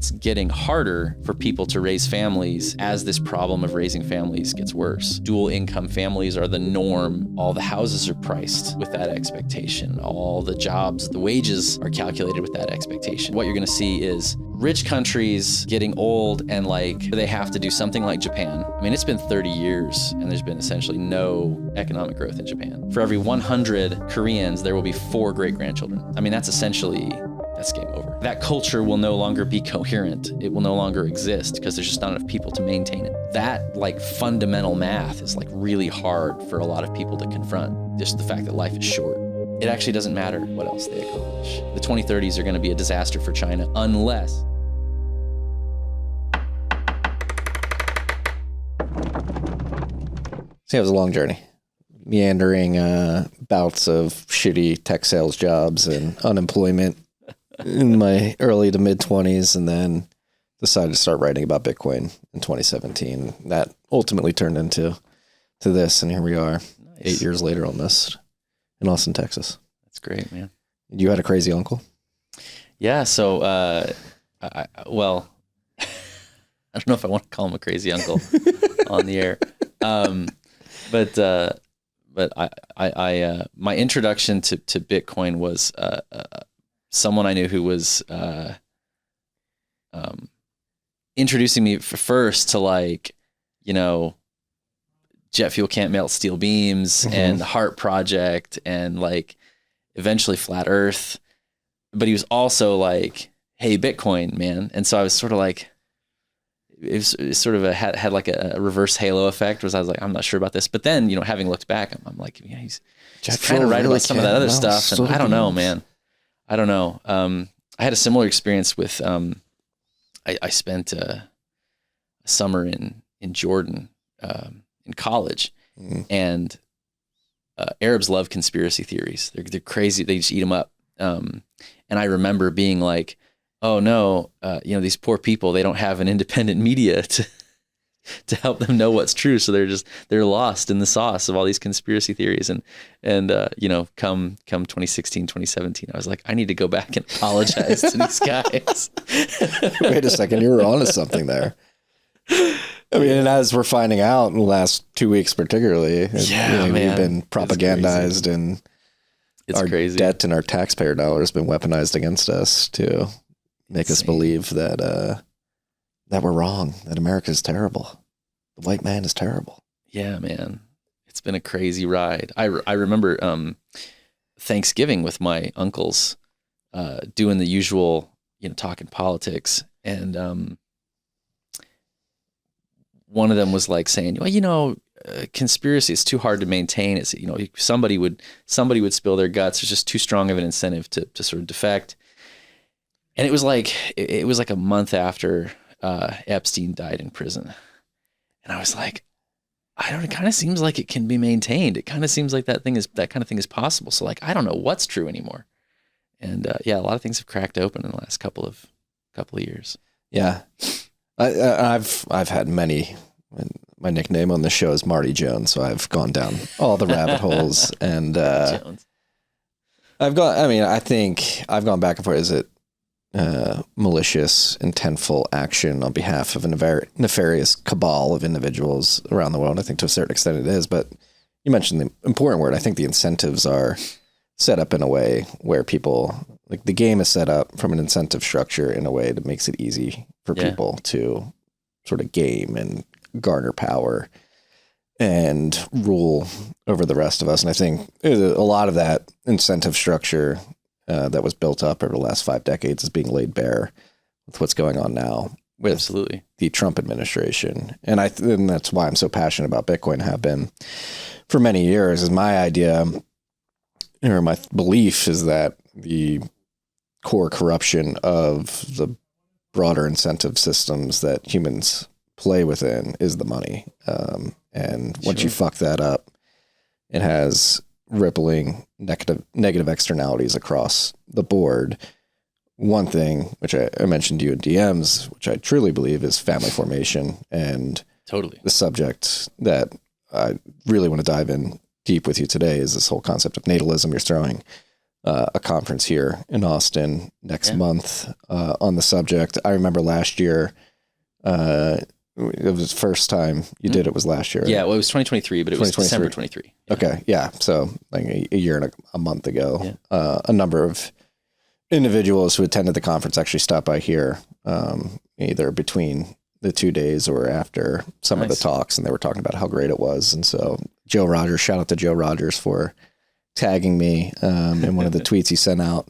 it's getting harder for people to raise families as this problem of raising families gets worse. Dual income families are the norm. All the houses are priced with that expectation. All the jobs, the wages are calculated with that expectation. What you're going to see is rich countries getting old and like they have to do something like Japan. I mean, it's been 30 years and there's been essentially no economic growth in Japan. For every 100 Koreans, there will be 4 great-grandchildren. I mean, that's game over. That culture will no longer be coherent. It will no longer exist because there's just not enough people to maintain it. That like fundamental math is like really hard for a lot of people to confront. Just the fact that life is short. It actually doesn't matter what else they accomplish. The 2030s are going to be a disaster for China unless See, it was a long journey. Meandering bouts of shitty tech sales jobs and unemployment in my early to mid 20s, and then decided to start writing about Bitcoin in 2017. That ultimately turned into this, and here we are, nice. 8 years later almost, in Austin, Texas. That's great, man. You had a crazy uncle? Yeah, so, well, I don't know if I want to call him a crazy uncle on the air. But my introduction to Bitcoin was someone I knew who was introducing me first to, like, you know, jet fuel can't melt steel beams and the Heart Project and like eventually flat Earth. But he was also like, hey, Bitcoin, man. And so I was sort of like, it was sort of had like a reverse halo effect, was I was like, I'm not sure about this. But then, you know, having looked back, I'm like, yeah, he's trying to write about some of that other stuff. And I don't know, man. I don't know. I had a similar experience with, I spent a summer in Jordan in college, and Arabs love conspiracy theories. They're crazy. They just eat them up. And I remember being like, oh no, you know, these poor people, they don't have an independent media to help them know what's true. So they're lost in the sauce of all these conspiracy theories. And you know, come 2016, 2017, I was like, I need to go back and apologize to these guys. Wait a second, you were onto something there. I mean, and as we're finding out in the last 2 weeks, particularly, man, we've been propagandized, and it's our crazy. debt and our taxpayer dollars been weaponized against us to make us believe that we're wrong, that America is terrible, the white man is terrible. Yeah, man, it's been a crazy ride. I remember Thanksgiving with my uncles, doing the usual, you know, talking politics, and one of them was like saying, well, you know, conspiracy is too hard to maintain. It's, you know, somebody would spill their guts. There's just too strong of an incentive to sort of defect. And it was like a month after Epstein died in prison. And I was like, I don't know, it kind of seems like it can be maintained. It kind of seems like that kind of thing is possible. So like, I don't know what's true anymore. And yeah, a lot of things have cracked open in the last couple of years. Yeah. I've had many. My nickname on the show is Marty Jones, so I've gone down all the rabbit holes, and I think I've gone back and forth. Is it malicious, intentful action on behalf of a nefarious cabal of individuals around the world? I think to a certain extent it is, but you mentioned the important word. I think the incentives are set up in a way where people, like, the game is set up from an incentive structure in a way that makes it easy for people to sort of game and garner power and rule over the rest of us. And I think a lot of that incentive structure that was built up over the last 5 decades is being laid bare with what's going on now with Absolutely. The Trump administration. And and that's why I'm so passionate about Bitcoin, have been for many years. Is my idea, or my belief, is that the core corruption of the broader incentive systems that humans play within is the money. And once you fuck that up, it has rippling negative externalities across the board. One thing, which I mentioned to you in DMs, which I truly believe is family formation, and totally the subject that I really want to dive in deep with you today is this whole concept of natalism. You're throwing a conference here in Austin next month on the subject. I remember last year, it was the first time you did it was last year. Right? Yeah, well, it was 2023, but it was December 23. Yeah. Okay, yeah. So like a year and a month ago, a number of individuals who attended the conference actually stopped by here, either between the 2 days or after some of the talks, and they were talking about how great it was. And so Joe Rogers, shout out to Joe Rogers for tagging me in one of the tweets he sent out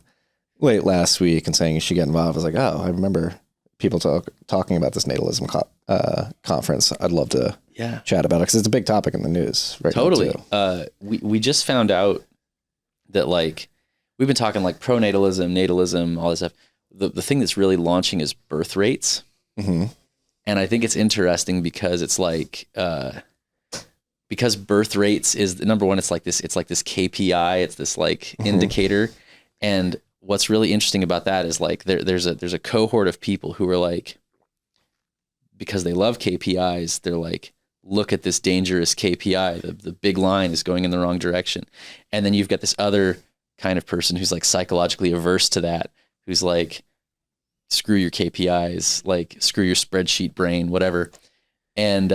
late last week and saying you should get involved. I was like, oh, I remember people talking about this Natalism conference. I'd love to chat about it because it's a big topic in the news right now too. We just found out that like we've been talking like pronatalism, natalism, all this stuff. The thing that's really launching is birth rates. Mm-hmm. And I think it's interesting because it's like because birth rates is number one. It's like this KPI. It's this like indicator. And what's really interesting about that is like there's a cohort of people who are like, because they love KPIs, they're like, look at this dangerous KPI. The big line is going in the wrong direction. And then you've got this other kind of person who's like psychologically averse to that, who's like, screw your KPIs, like screw your spreadsheet brain, whatever. And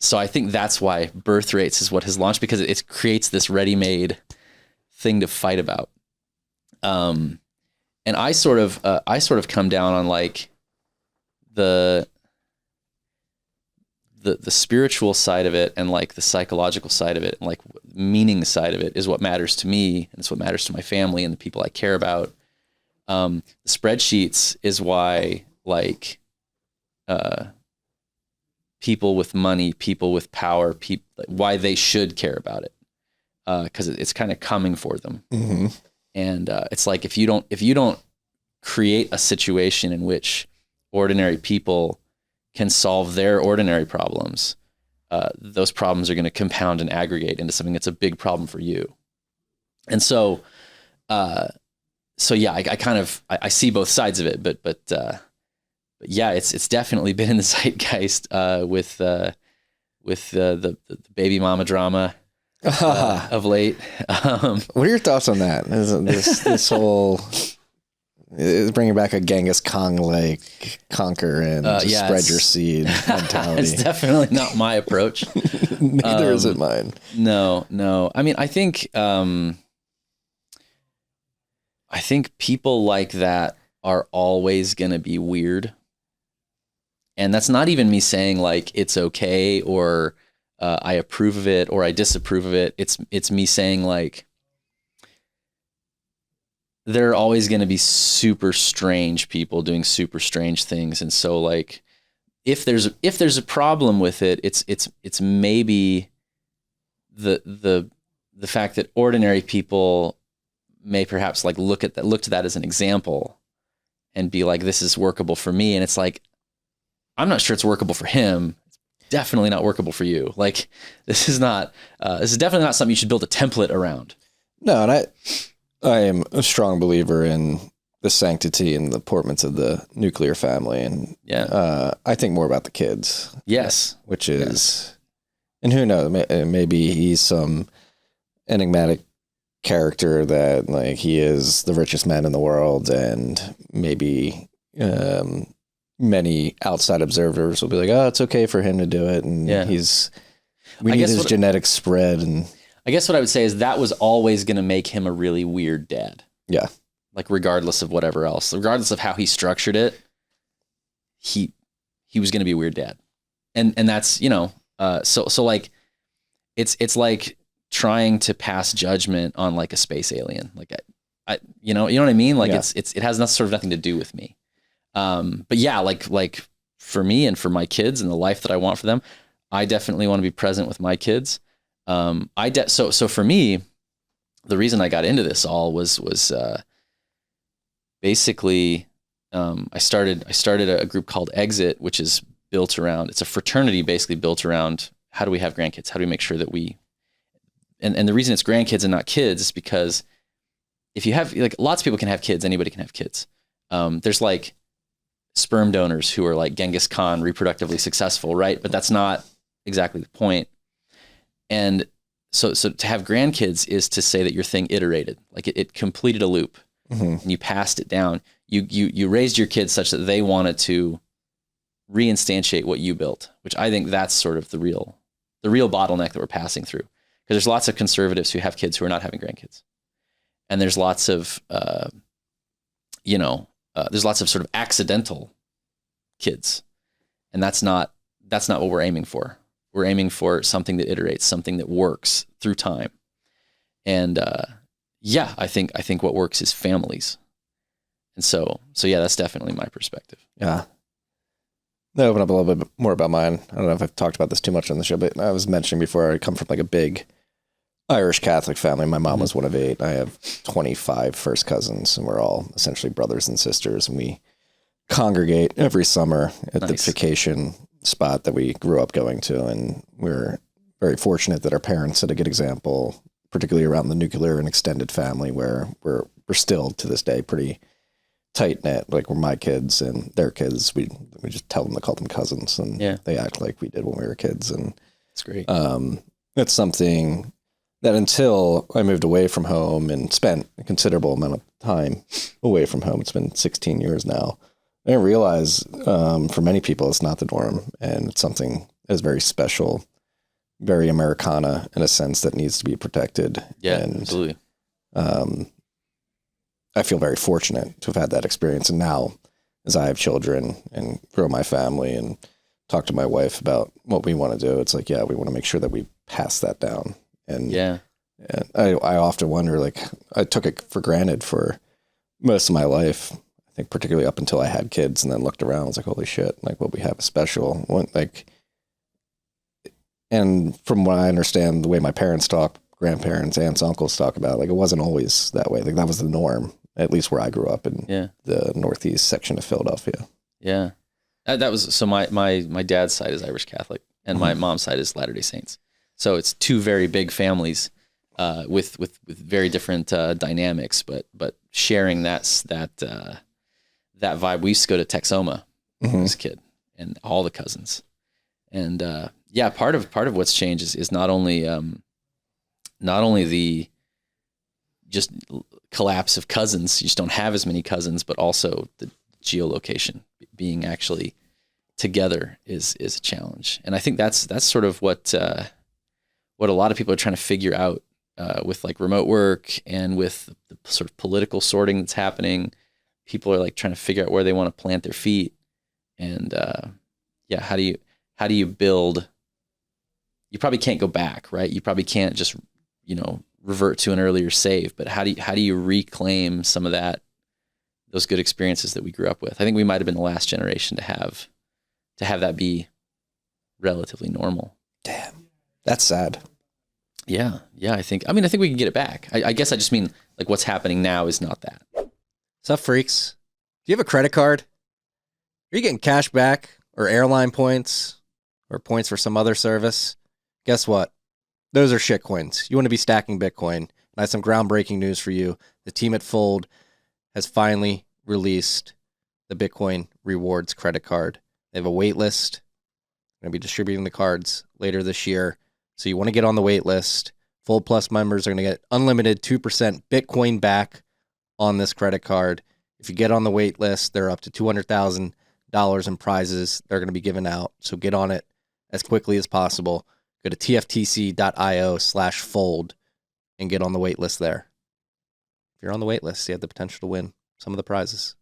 so I think that's why birth rates is what has launched, because it creates this ready-made thing to fight about. And I sort of come down on like the spiritual side of it and like the psychological side of it and like meaning side of it is what matters to me, and it's what matters to my family and the people I care about. The spreadsheets is why like people with money, people with power, why they should care about it, because it's kind of coming for them. Mm-hmm. And it's like if you don't create a situation in which ordinary people can solve their ordinary problems, those problems are going to compound and aggregate into something that's a big problem for you. And so yeah, I see both sides of it, but yeah, it's definitely been in the zeitgeist with the baby mama drama of late. What are your thoughts on that? This whole is bringing back a Genghis Khan like conquer and spread your seed mentality. It's definitely not my approach. Neither is it mine. No. I mean, I think people like that are always going to be weird. And that's not even me saying like it's okay or I approve of it or I disapprove of it. It's me saying like there are always going to be super strange people doing super strange things. And so like if there's a problem with it, it's maybe the fact that ordinary people may perhaps like look to that as an example and be like, this is workable for me. And it's like, I'm not sure it's workable for him. It's definitely not workable for you. Like this is definitely not something you should build a template around. No. And I am a strong believer in the sanctity and the importance of the nuclear family. And I think more about the kids. Yes. Which is, and who knows, maybe he's some enigmatic character that like he is the richest man in the world, and maybe many outside observers will be like, oh, it's okay for him to do it, and we need his genetics spread. And I guess what I would say is that was always going to make him a really weird dad. Yeah, like regardless of whatever else, regardless of how he structured it, he was going to be a weird dad, and that's so like it's like trying to pass judgment on like a space alien. Like I you know what I mean? Like it has nothing to do with me. But yeah, like for me and for my kids and the life that I want for them, I definitely want to be present with my kids. So for me, the reason I got into this all was basically, I started a group called Exit, which is built around, it's a fraternity basically built around how do we have grandkids? How do we make sure that and the reason it's grandkids and not kids is because if you have, like, lots of people can have kids, anybody can have kids. There's like sperm donors who are like Genghis Khan reproductively successful, right? But that's not exactly the point. And so to have grandkids is to say that your thing iterated, like it completed a loop, and you passed it down. You raised your kids such that they wanted to reinstantiate what you built, which I think that's sort of the real bottleneck that we're passing through. Because there's lots of conservatives who have kids who are not having grandkids, and there's lots of there's lots of sort of accidental kids, and that's not what we're aiming for. We're aiming for something that iterates, something that works through time. And I think what works is families. And so yeah, that's definitely my perspective. Yeah. I'll open up a little bit more about mine. I don't know if I've talked about this too much on the show, but I was mentioning before, I come from like a big Irish Catholic family. My mom was one of 8. I have 25 first cousins, and we're all essentially brothers and sisters. And we congregate every summer at the vacation spot that we grew up going to. And we're very fortunate that our parents set a good example, particularly around the nuclear and extended family, where we're still to this day pretty tight knit. Like, we're my kids and their kids. We just tell them to call them cousins, and they act like we did when we were kids. And it's great. It's something that until I moved away from home and spent a considerable amount of time away from home, it's been 16 years now, I didn't realize for many people it's not the norm, and it's something that is very special, very Americana in a sense, that needs to be protected. Yeah, and, absolutely. I feel very fortunate to have had that experience. And now, as I have children and grow my family and talk to my wife about what we want to do, it's like, we want to make sure that we pass that down. And and I often wonder, like, I took it for granted for most of my life. I think particularly up until I had kids, and then looked around, I was like, holy shit, like, what we have is special. And from what I understand, the way my parents talk, grandparents, aunts, uncles talk about it, like, it wasn't always that way. Like, that was the norm, at least where I grew up in the Northeast section of Philadelphia. Yeah. That was, so my dad's side is Irish Catholic, and my mom's side is Latter-day Saints. So it's two very big families with very different dynamics, but sharing that vibe. We used to go to Texoma as a kid, and all the cousins. And part of what's changed is not only the just collapse of cousins, you just don't have as many cousins, but also the geolocation, being actually together is a challenge. And I think that's sort of what a lot of people are trying to figure out with like remote work and with the sort of political sorting that's happening. People are like trying to figure out where they want to plant their feet. And how do you build? You probably can't go back, right? You probably can't just, revert to an earlier save, but how do you reclaim some of those good experiences that we grew up with? I think we might've been the last generation to have that be relatively normal. Damn. That's sad. Yeah. I think we can get it back. I guess I just mean, like, what's happening now is not that. What's up, freaks? Do you have a credit card? Are you getting cash back or airline points or points for some other service? Guess what? Those are shit coins. You want to be stacking Bitcoin. And I have some groundbreaking news for you. The team at Fold has finally released the Bitcoin Rewards credit card. They have a wait list. They're going to be distributing the cards later this year. So you want to get on the wait list. Fold Plus members are going to get unlimited 2% Bitcoin back on this credit card. If you get on the wait list, they're up to $200,000 in prizes they're going to be giving out. So get on it as quickly as possible. Go to tftc.io/fold and get on the wait list there. If you're on the wait list, you have the potential to win some of the prizes.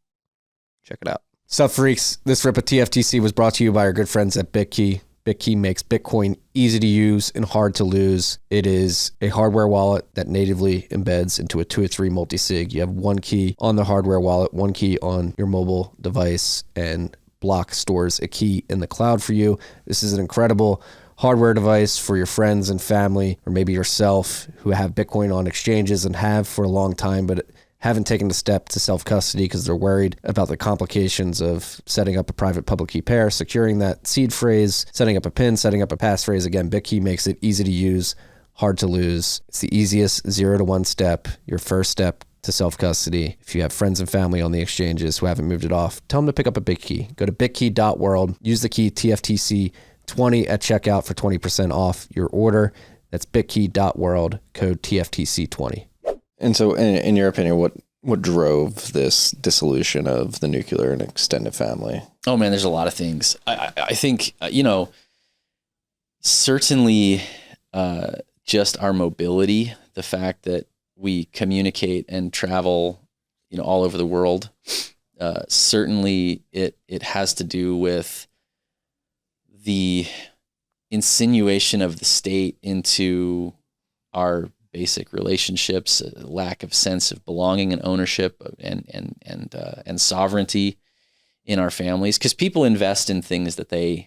Check it out. Sup, freaks? This rip of TFTC was brought to you by our good friends at Bitkey. Bitkey makes Bitcoin easy to use and hard to lose. It is a hardware wallet that natively embeds into a 2 or 3 multi-sig. You have one key on the hardware wallet, one key on your mobile device, and Block stores a key in the cloud for you. This is an incredible hardware device for your friends and family, or maybe yourself, who have Bitcoin on exchanges and have for a long time, but haven't taken the step to self-custody because they're worried about the complications of setting up a private public key pair, securing that seed phrase, setting up a PIN, setting up a passphrase. Again, Bitkey makes it easy to use, hard to lose. It's the easiest 0 to 1 step, your first step to self-custody. If you have friends and family on the exchanges who haven't moved it off, tell them to pick up a Bitkey. Go to bitkey.world, use the key TFTC20 at checkout for 20% off your order. That's bitkey.world, code TFTC20. And so, in your opinion, what drove this dissolution of the nuclear and extended family? Oh man, there's a lot of things. I think, certainly just our mobility, the fact that we communicate and travel, all over the world. Certainly it has to do with the insinuation of the state into our basic relationships, a lack of sense of belonging and ownership and sovereignty in our families. Because people invest in things that this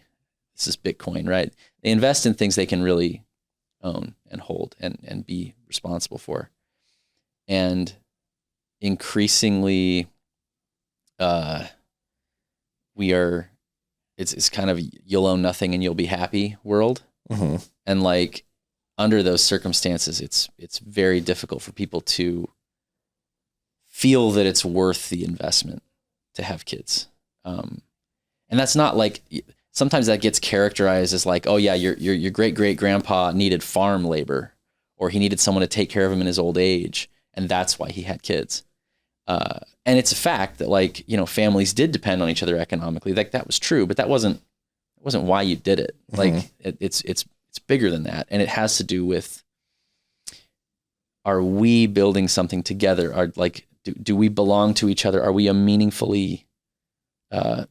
is Bitcoin, right? They invest in things they can really own and hold and be responsible for. And increasingly, it's kind of you'll own nothing and you'll be happy world. Mm-hmm. And like under those circumstances, it's very difficult for people to feel that it's worth the investment to have kids. And that's not like, sometimes that gets characterized as like, oh yeah, your great grandpa needed farm labor, or he needed someone to take care of him in his old age, and that's why he had kids. And it's a fact that like, families did depend on each other economically. Like that was true, but that wasn't why you did it. Mm-hmm. Like it's bigger than that. And it has to do with, are we building something together? Do we belong to each other? Are we meaningfully a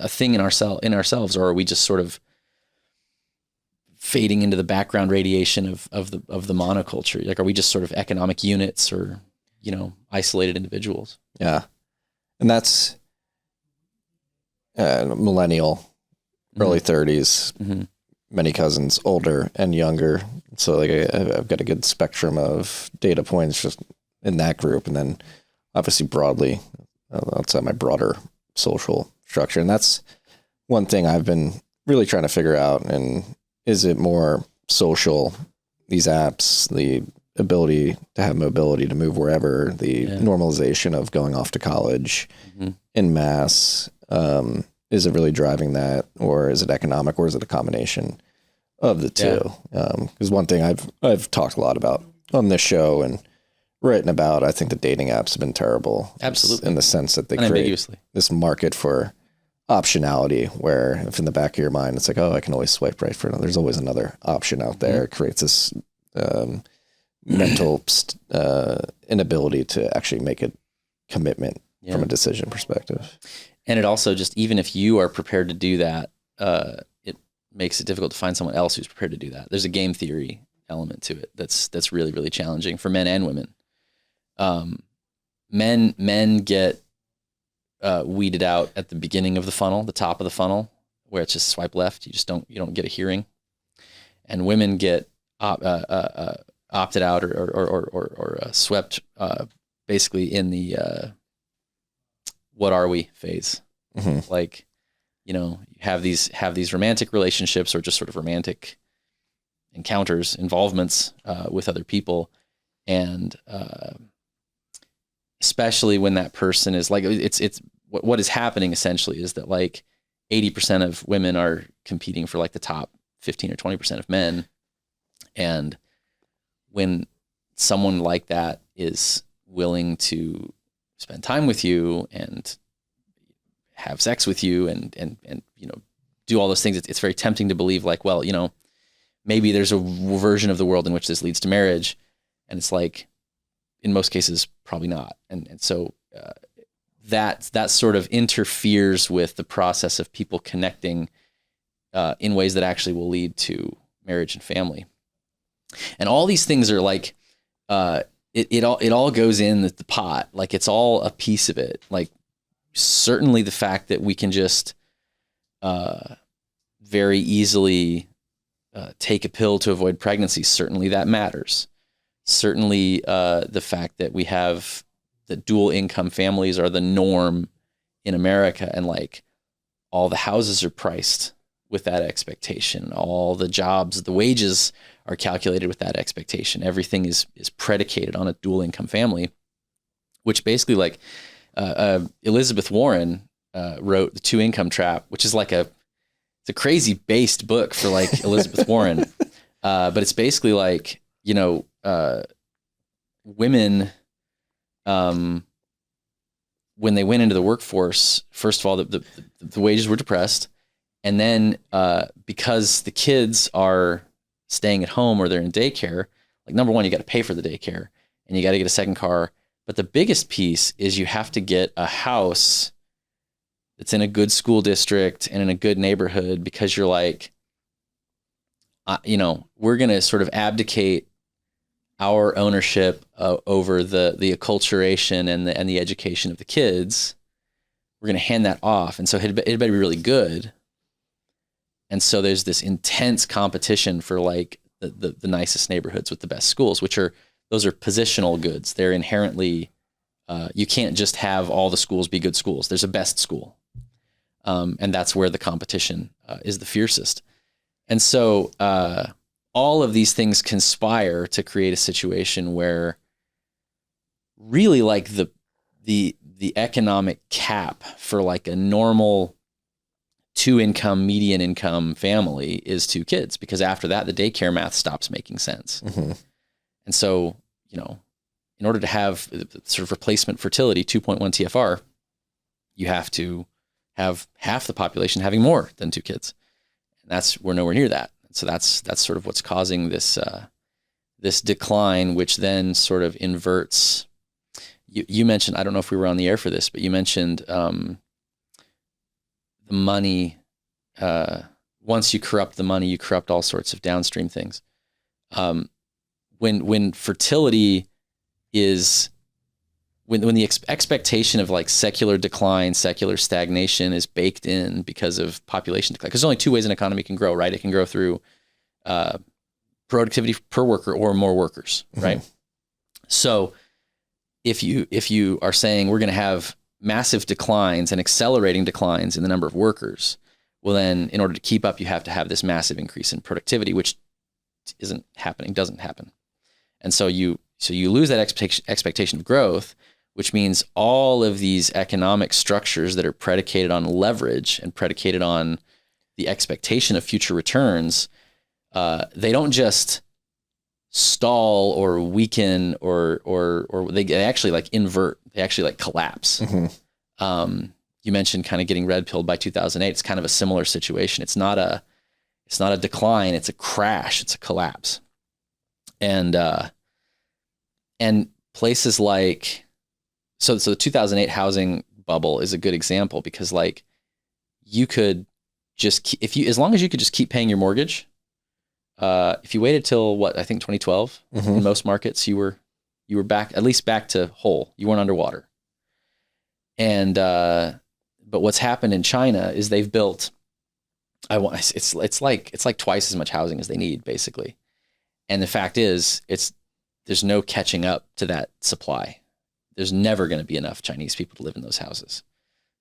thing in ourselves, or are we just sort of fading into the background radiation of the monoculture? Like, are we just sort of economic units, or, isolated individuals? Yeah. And that's millennial, early 30s, mm-hmm. Many cousins, older and younger. So like I've got a good spectrum of data points just in that group. And then obviously broadly outside my broader social structure. And that's one thing I've been really trying to figure out. And is it more social, these apps, the ability to have mobility to move wherever, the normalization of going off to college mm-hmm. en masse, is it really driving that, or is it economic, or is it a combination of the two? Because one thing I've talked a lot about on this show and written about, I think the dating apps have been terrible. Absolutely. In the sense that they create this market for optionality, where if in the back of your mind, it's like, oh, I can always swipe right for another. There's always another option out there. Mm-hmm. It creates this mental inability to actually make a commitment from a decision perspective. And it also just, even if you are prepared to do that, it makes it difficult to find someone else who's prepared to do that. There's a game theory element to it that's really, really challenging for men and women. Men get weeded out at the beginning of the funnel, the top of the funnel, where it's just swipe left. You don't get a hearing. And women get opted out or swept basically in the what are we phase. Mm-hmm. Like, you have these romantic relationships, or just sort of romantic encounters, involvements with other people, and especially when that person is like, it's what is happening essentially is that like 80% of women are competing for like the top 15 or 20% of men. And when someone like that is willing to spend time with you and have sex with you and do all those things, it's very tempting to believe like, well, maybe there's a version of the world in which this leads to marriage. And it's like, in most cases, probably not. And so that sort of interferes with the process of people connecting in ways that actually will lead to marriage and family. And all these things are like, it all goes in the pot. Like, it's all a piece of it. Like, certainly the fact that we can just very easily take a pill to avoid pregnancy, certainly that matters. Certainly the fact that we have the dual income families are the norm in America, and like all the houses are priced with that expectation. All the jobs, the wages are calculated with that expectation. Everything is predicated on a dual income family, which basically like Elizabeth Warren wrote The Two Income Trap, which is like it's a crazy based book for like Elizabeth Warren. But it's basically like, you know, women, when they went into the workforce, first of all, the wages were depressed. And then because the kids are staying at home or they're in daycare, like number one, you got to pay for the daycare and you got to get a second car. But the biggest piece is you have to get a house that's in a good school district and in a good neighborhood, because you're like, you know, we're going to sort of abdicate our ownership over the acculturation and the education of the kids. We're going to hand that off. And so it better be really good. And so there's this intense competition for like the nicest neighborhoods with the best schools, those are positional goods. They're inherently, you can't just have all the schools be good schools. There's a best school. And that's where the competition is the fiercest. And so all of these things conspire to create a situation where really like the economic cap for like a normal 2-income, median income family is 2 kids, because after that, the daycare math stops making sense. Mm-hmm. And so, you know, in order to have sort of replacement fertility, 2.1 TFR, you have to have half the population having more than 2 kids. And we're nowhere near that. So that's sort of what's causing this this decline, which then sort of inverts. You mentioned, I don't know if we were on the air for this, but you mentioned the money. Once you corrupt the money, you corrupt all sorts of downstream things. When fertility is, when the expectation of like secular decline, secular stagnation is baked in because of population decline, because there's only 2 ways an economy can grow, right? It can grow through productivity per worker or more workers, right? Mm-hmm. So if you are saying we're going to have massive declines and accelerating declines in the number of workers, well then in order to keep up, you have to have this massive increase in productivity, which doesn't happen. And so you lose that expectation of growth, which means all of these economic structures that are predicated on leverage and predicated on the expectation of future returns, they don't just stall or weaken or they actually like invert. They actually like collapse. Mm-hmm. You mentioned kind of getting red pilled by 2008. It's kind of a similar situation. It's not a decline. It's a crash. It's a collapse. And places like, so the 2008 housing bubble is a good example, because like you could just, as long as you could just keep paying your mortgage, if you waited till I think 2012, mm-hmm. in most markets, you were back, at least back to whole. You weren't underwater. And, but what's happened in China is they've built, it's like twice as much housing as they need, basically. And the fact is, there's no catching up to that supply. There's never going to be enough Chinese people to live in those houses.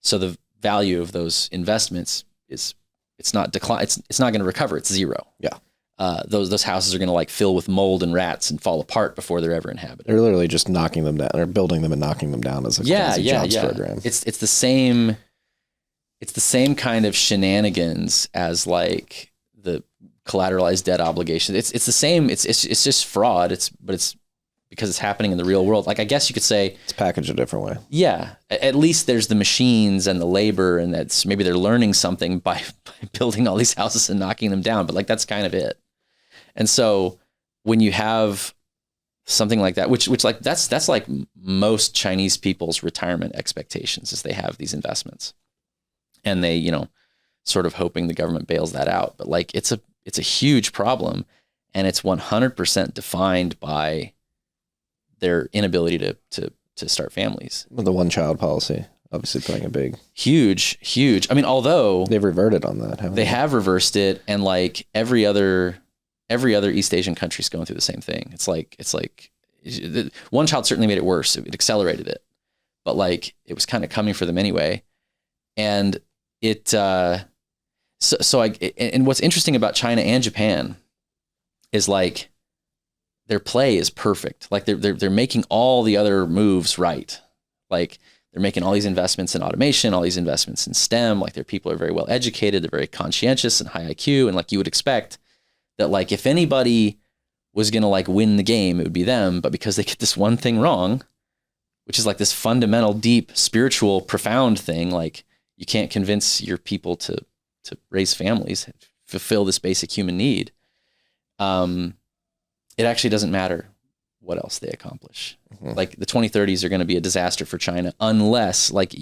So the value of those investments it's not decline. It's not going to recover. It's zero. Yeah. Those houses are going to like fill with mold and rats and fall apart before they're ever inhabited. They're literally just knocking them down, or building them and knocking them down as a jobs program. It's the same kind of shenanigans as like the collateralized debt obligation. It's the same. It's just fraud. But it's because it's happening in the real world. Like, I guess you could say it's packaged a different way. Yeah. At least there's the machines and the labor, and maybe they're learning something by building all these houses and knocking them down. But like, that's kind of it. And so when you have something like that, which like that's like most Chinese people's retirement expectations, is they have these investments and they, sort of hoping the government bails that out. But like, it's a huge problem, and it's 100% defined by their inability to start families. The one-child policy, obviously playing a big... Huge. I mean, although... They've reverted on that, haven't they? They have reversed it, and like every other East Asian country is going through the same thing. It's like one child certainly made it worse. It accelerated it. But like, it was kind of coming for them anyway. And and what's interesting about China and Japan is like, their play is perfect. Like they're making all the other moves right. Like they're making all these investments in automation, all these investments in STEM. Like their people are very well educated. They're very conscientious and high IQ. And like you would expect that like if anybody was going to like win the game, it would be them. But because they get this one thing wrong, which is like this fundamental, deep, spiritual, profound thing, like you can't convince your people to raise families, fulfill this basic human need. It actually doesn't matter what else they accomplish. Mm-hmm. Like the 2030s are going to be a disaster for China unless like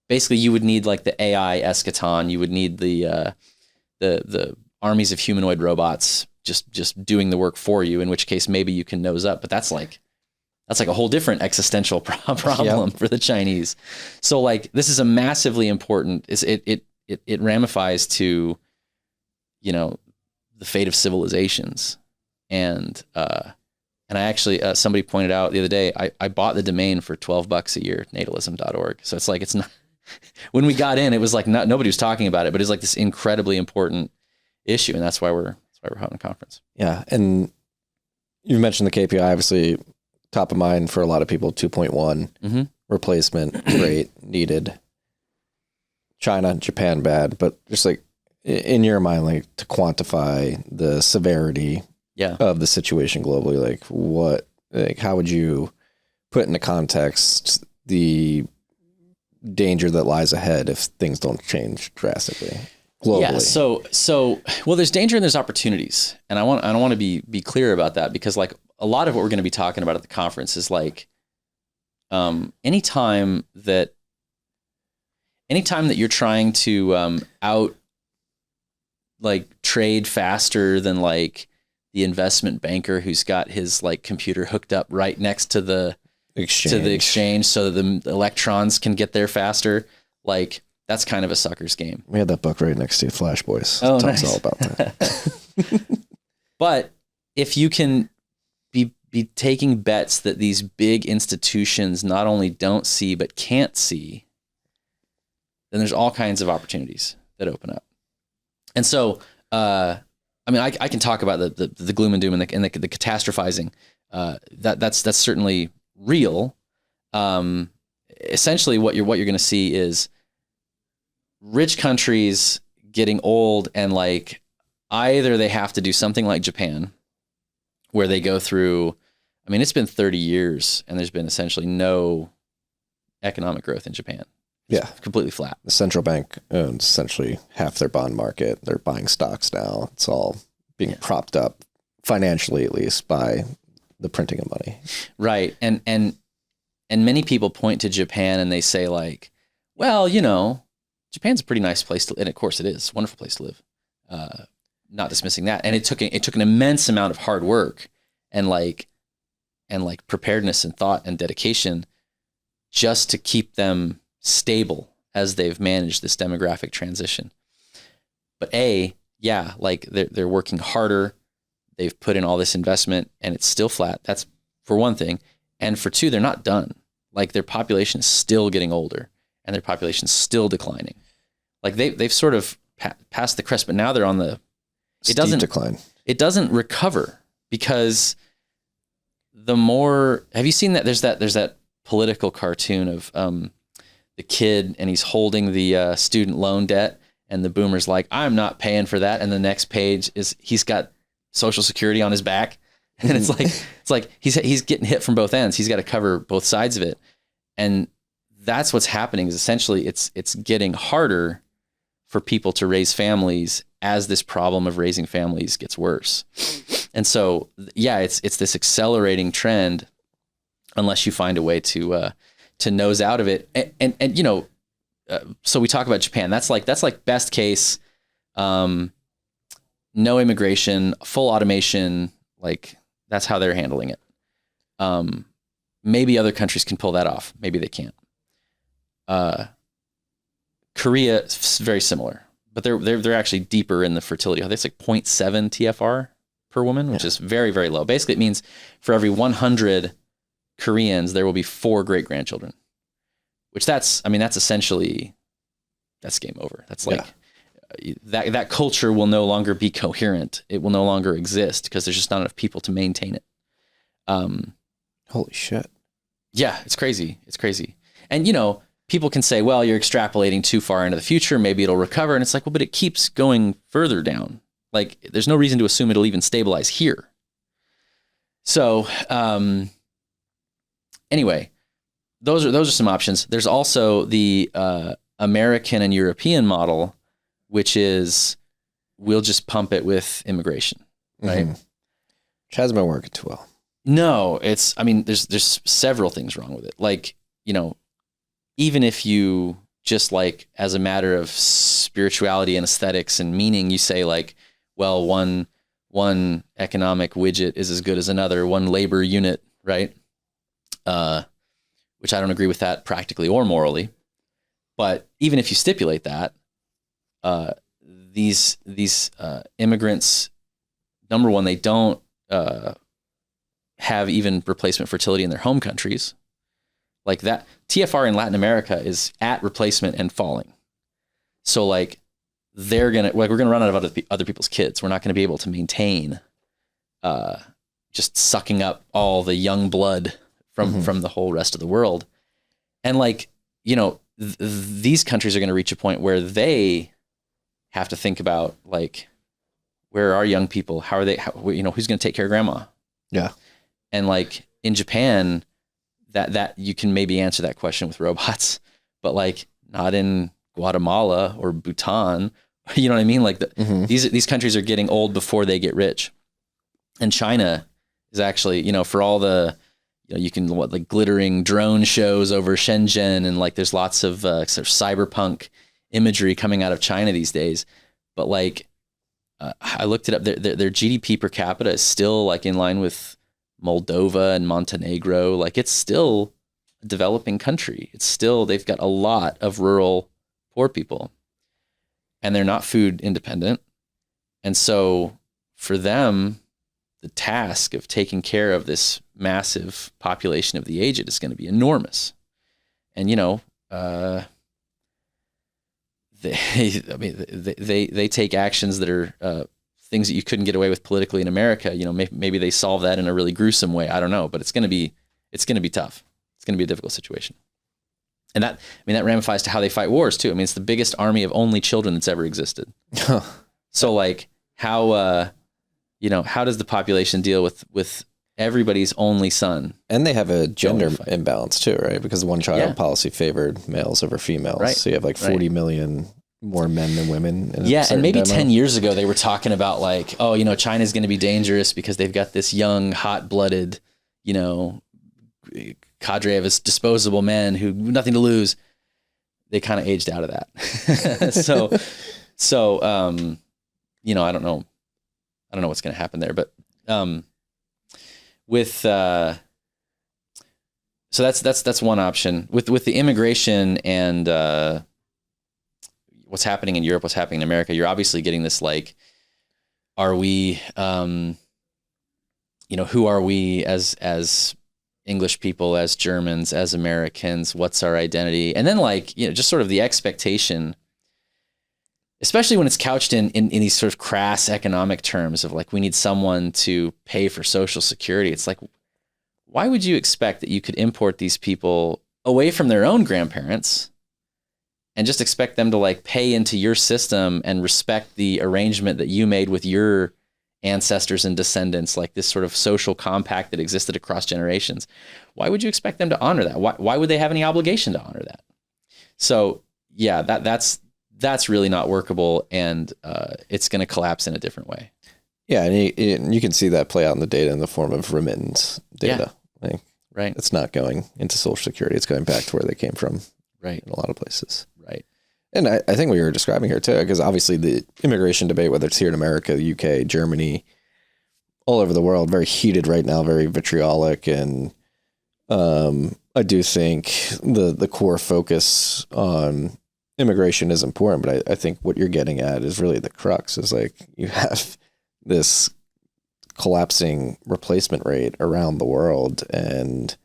basically you would need like the AI eschaton. You would need the armies of humanoid robots just doing the work for you, in which case maybe you can nose up, but that's like a whole different existential problem for the Chinese. So like, this is a massively important, it ramifies to, you know, the fate of civilizations. And I actually, somebody pointed out the other day, I bought the domain for $12 a year, natalism.org. So it's like, it's not, when we got in, it was like, nobody was talking about it, but it's like this incredibly important issue. And that's why we're having a conference. Yeah. And you mentioned the KPI, obviously top of mind for a lot of people, 2.1 replacement rate needed. China, Japan, bad, but just like in your mind, like to quantify the severity of the situation globally, how would you put into context the danger that lies ahead if things don't change drastically globally? Yeah. So, well, there's danger and there's opportunities. And I want to be clear about that, because like a lot of what we're going to be talking about at the conference is like, anytime that you're trying to, trade faster than like the investment banker who's got his like computer hooked up right next to the exchange so that the electrons can get there faster. Like that's kind of a sucker's game. We had that book right next to Flash Boys. Oh, Tell nice. us all about that. But if you can be taking bets that these big institutions not only don't see, but can't see, then there's all kinds of opportunities that open up. And so, I mean, I can talk about the gloom and doom and the catastrophizing. That's certainly real. Essentially, what you're going to see is rich countries getting old, and like either they have to do something like Japan, where they go through. I mean, it's been 30 years, and there's been essentially no economic growth in Japan. It's completely flat. The central bank owns essentially half their bond market. They're buying stocks now. It's all being propped up financially, at least, by the printing of money. Right. And many people point to Japan and they say like, well, you know, Japan's a pretty nice place to live. And of course it is. It's a wonderful place to live. Not dismissing that. And it took an immense amount of hard work and preparedness and thought and dedication just to keep them stable as they've managed this demographic transition. But they're working harder. They've put in all this investment and it's still flat. That's for one thing. And for two, they're not done. Like their population is still getting older and their population is still declining. Like they've sort of passed the crest, but now they're on the steep decline. It doesn't recover because the more, have you seen that? There's that political cartoon of the kid and he's holding the student loan debt and the boomer's like, I'm not paying for that. And the next page is he's got Social Security on his back. And it's like he's getting hit from both ends. He's got to cover both sides of it. And that's what's happening is essentially it's getting harder for people to raise families as this problem of raising families gets worse. And so, it's this accelerating trend unless you find a way to nose out of it. And you know, so we talk about Japan. That's like best case, no immigration, full automation. Like that's how they're handling it. Maybe other countries can pull that off. Maybe they can't. Korea is very similar, but they're actually deeper in the fertility. It's like 0.7 TFR per woman, which is very, very low. Basically, it means for every 100 Koreans, there will be 4 great-grandchildren, which that's essentially, that's game over. That's like, that culture will no longer be coherent. It will no longer exist because there's just not enough people to maintain it. Holy shit. Yeah, it's crazy. It's crazy. And, you know, people can say, well, you're extrapolating too far into the future. Maybe it'll recover. And it's like, well, but it keeps going further down. Like there's no reason to assume it'll even stabilize here. So, anyway, those are some options. There's also the American and European model, which is we'll just pump it with immigration, right? Which hasn't been working too well. No, there's several things wrong with it. Like, even if you just like as a matter of spirituality and aesthetics and meaning, you say like, well, one economic widget is as good as another, one labor unit, right? Which I don't agree with that practically or morally. But even if you stipulate that, these immigrants, number one, they don't have even replacement fertility in their home countries. Like that TFR in Latin America is at replacement and falling. So like we're gonna run out of other people's kids. We're not gonna be able to maintain just sucking up all the young blood from the whole rest of the world. And like, these countries are going to reach a point where they have to think about like, where are young people? How are they, who's going to take care of grandma? Yeah. And like in Japan, that you can maybe answer that question with robots, but like not in Guatemala or Bhutan. You know what I mean? Like these countries are getting old before they get rich. And China is actually, for all the, you can like glittering drone shows over Shenzhen, and like there's lots of sort of cyberpunk imagery coming out of China these days. But like I looked it up, their GDP per capita is still like in line with Moldova and Montenegro. Like it's still a developing country. They've got a lot of rural poor people, and they're not food independent. And so for them, the task of taking care of this massive population of the aged is going to be enormous. And, they take actions that are things that you couldn't get away with politically in America. Maybe they solve that in a really gruesome way. I don't know, but it's going to be tough. It's going to be a difficult situation. And that ramifies to how they fight wars too. It's the biggest army of only children that's ever existed. So like how does the population deal with everybody's only son? And they have a gender imbalance too, right? Because the one child policy favored males over females. Right. So you have like 40 million more men than women. And maybe 10 years ago they were talking about like, China's going to be dangerous because they've got this young, hot-blooded, cadre of disposable men who nothing to lose. They kind of aged out of that. So I don't know what's going to happen there, but so that's one option with the immigration and what's happening in Europe, what's happening in America. You're obviously getting this like, are we, who are we as English people, as Germans, as Americans? What's our identity? And then like, just sort of the expectation, especially when it's couched in these sort of crass economic terms of like, we need someone to pay for Social Security. It's like, why would you expect that you could import these people away from their own grandparents and just expect them to like pay into your system and respect the arrangement that you made with your ancestors and descendants, like this sort of social compact that existed across generations? Why would you expect them to honor that? Why would they have any obligation to honor that? So yeah, that's really not workable, and it's going to collapse in a different way. Yeah, and you can see that play out in the data in the form of remittance data. Yeah. Right. It's not going into Social Security. It's going back to where they came from. Right. In a lot of places. Right. And I think what you're describing here too, because obviously the immigration debate, whether it's here in America, the UK, Germany, all over the world, very heated right now, very vitriolic. And I do think the core focus on immigration is important, but I think what you're getting at is really the crux, is like you have this collapsing replacement rate around the world, and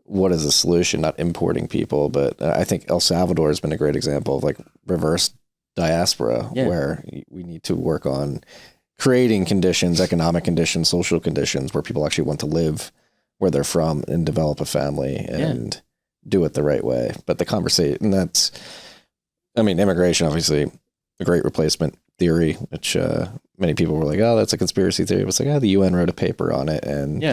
what is the solution? Not importing people, but I think El Salvador has been a great example of like reverse diaspora, where we need to work on creating conditions, economic conditions, social conditions where people actually want to live where they're from and develop a family. And do it the right way. But the conversation, immigration, obviously a great replacement theory, which many people were like, oh, that's a conspiracy theory. It was like, oh, the UN wrote a paper on it. And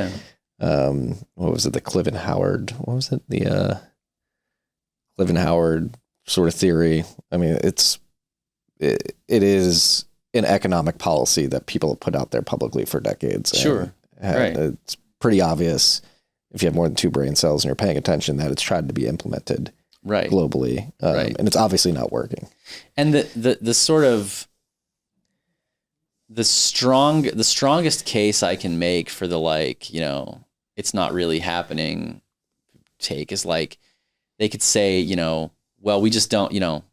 what was it? The Cliven Howard, what was it? The Cliven Howard sort of theory. I mean, it is an economic policy that people have put out there publicly for decades. Sure. Right. It's pretty obvious if you have more than 2 brain cells and you're paying attention that it's tried to be implemented globally. And it's obviously not working. And the sort of the strongest case I can make for the, like, you know, it's not really happening take is like, they could say, you know, well, we just don't, you know,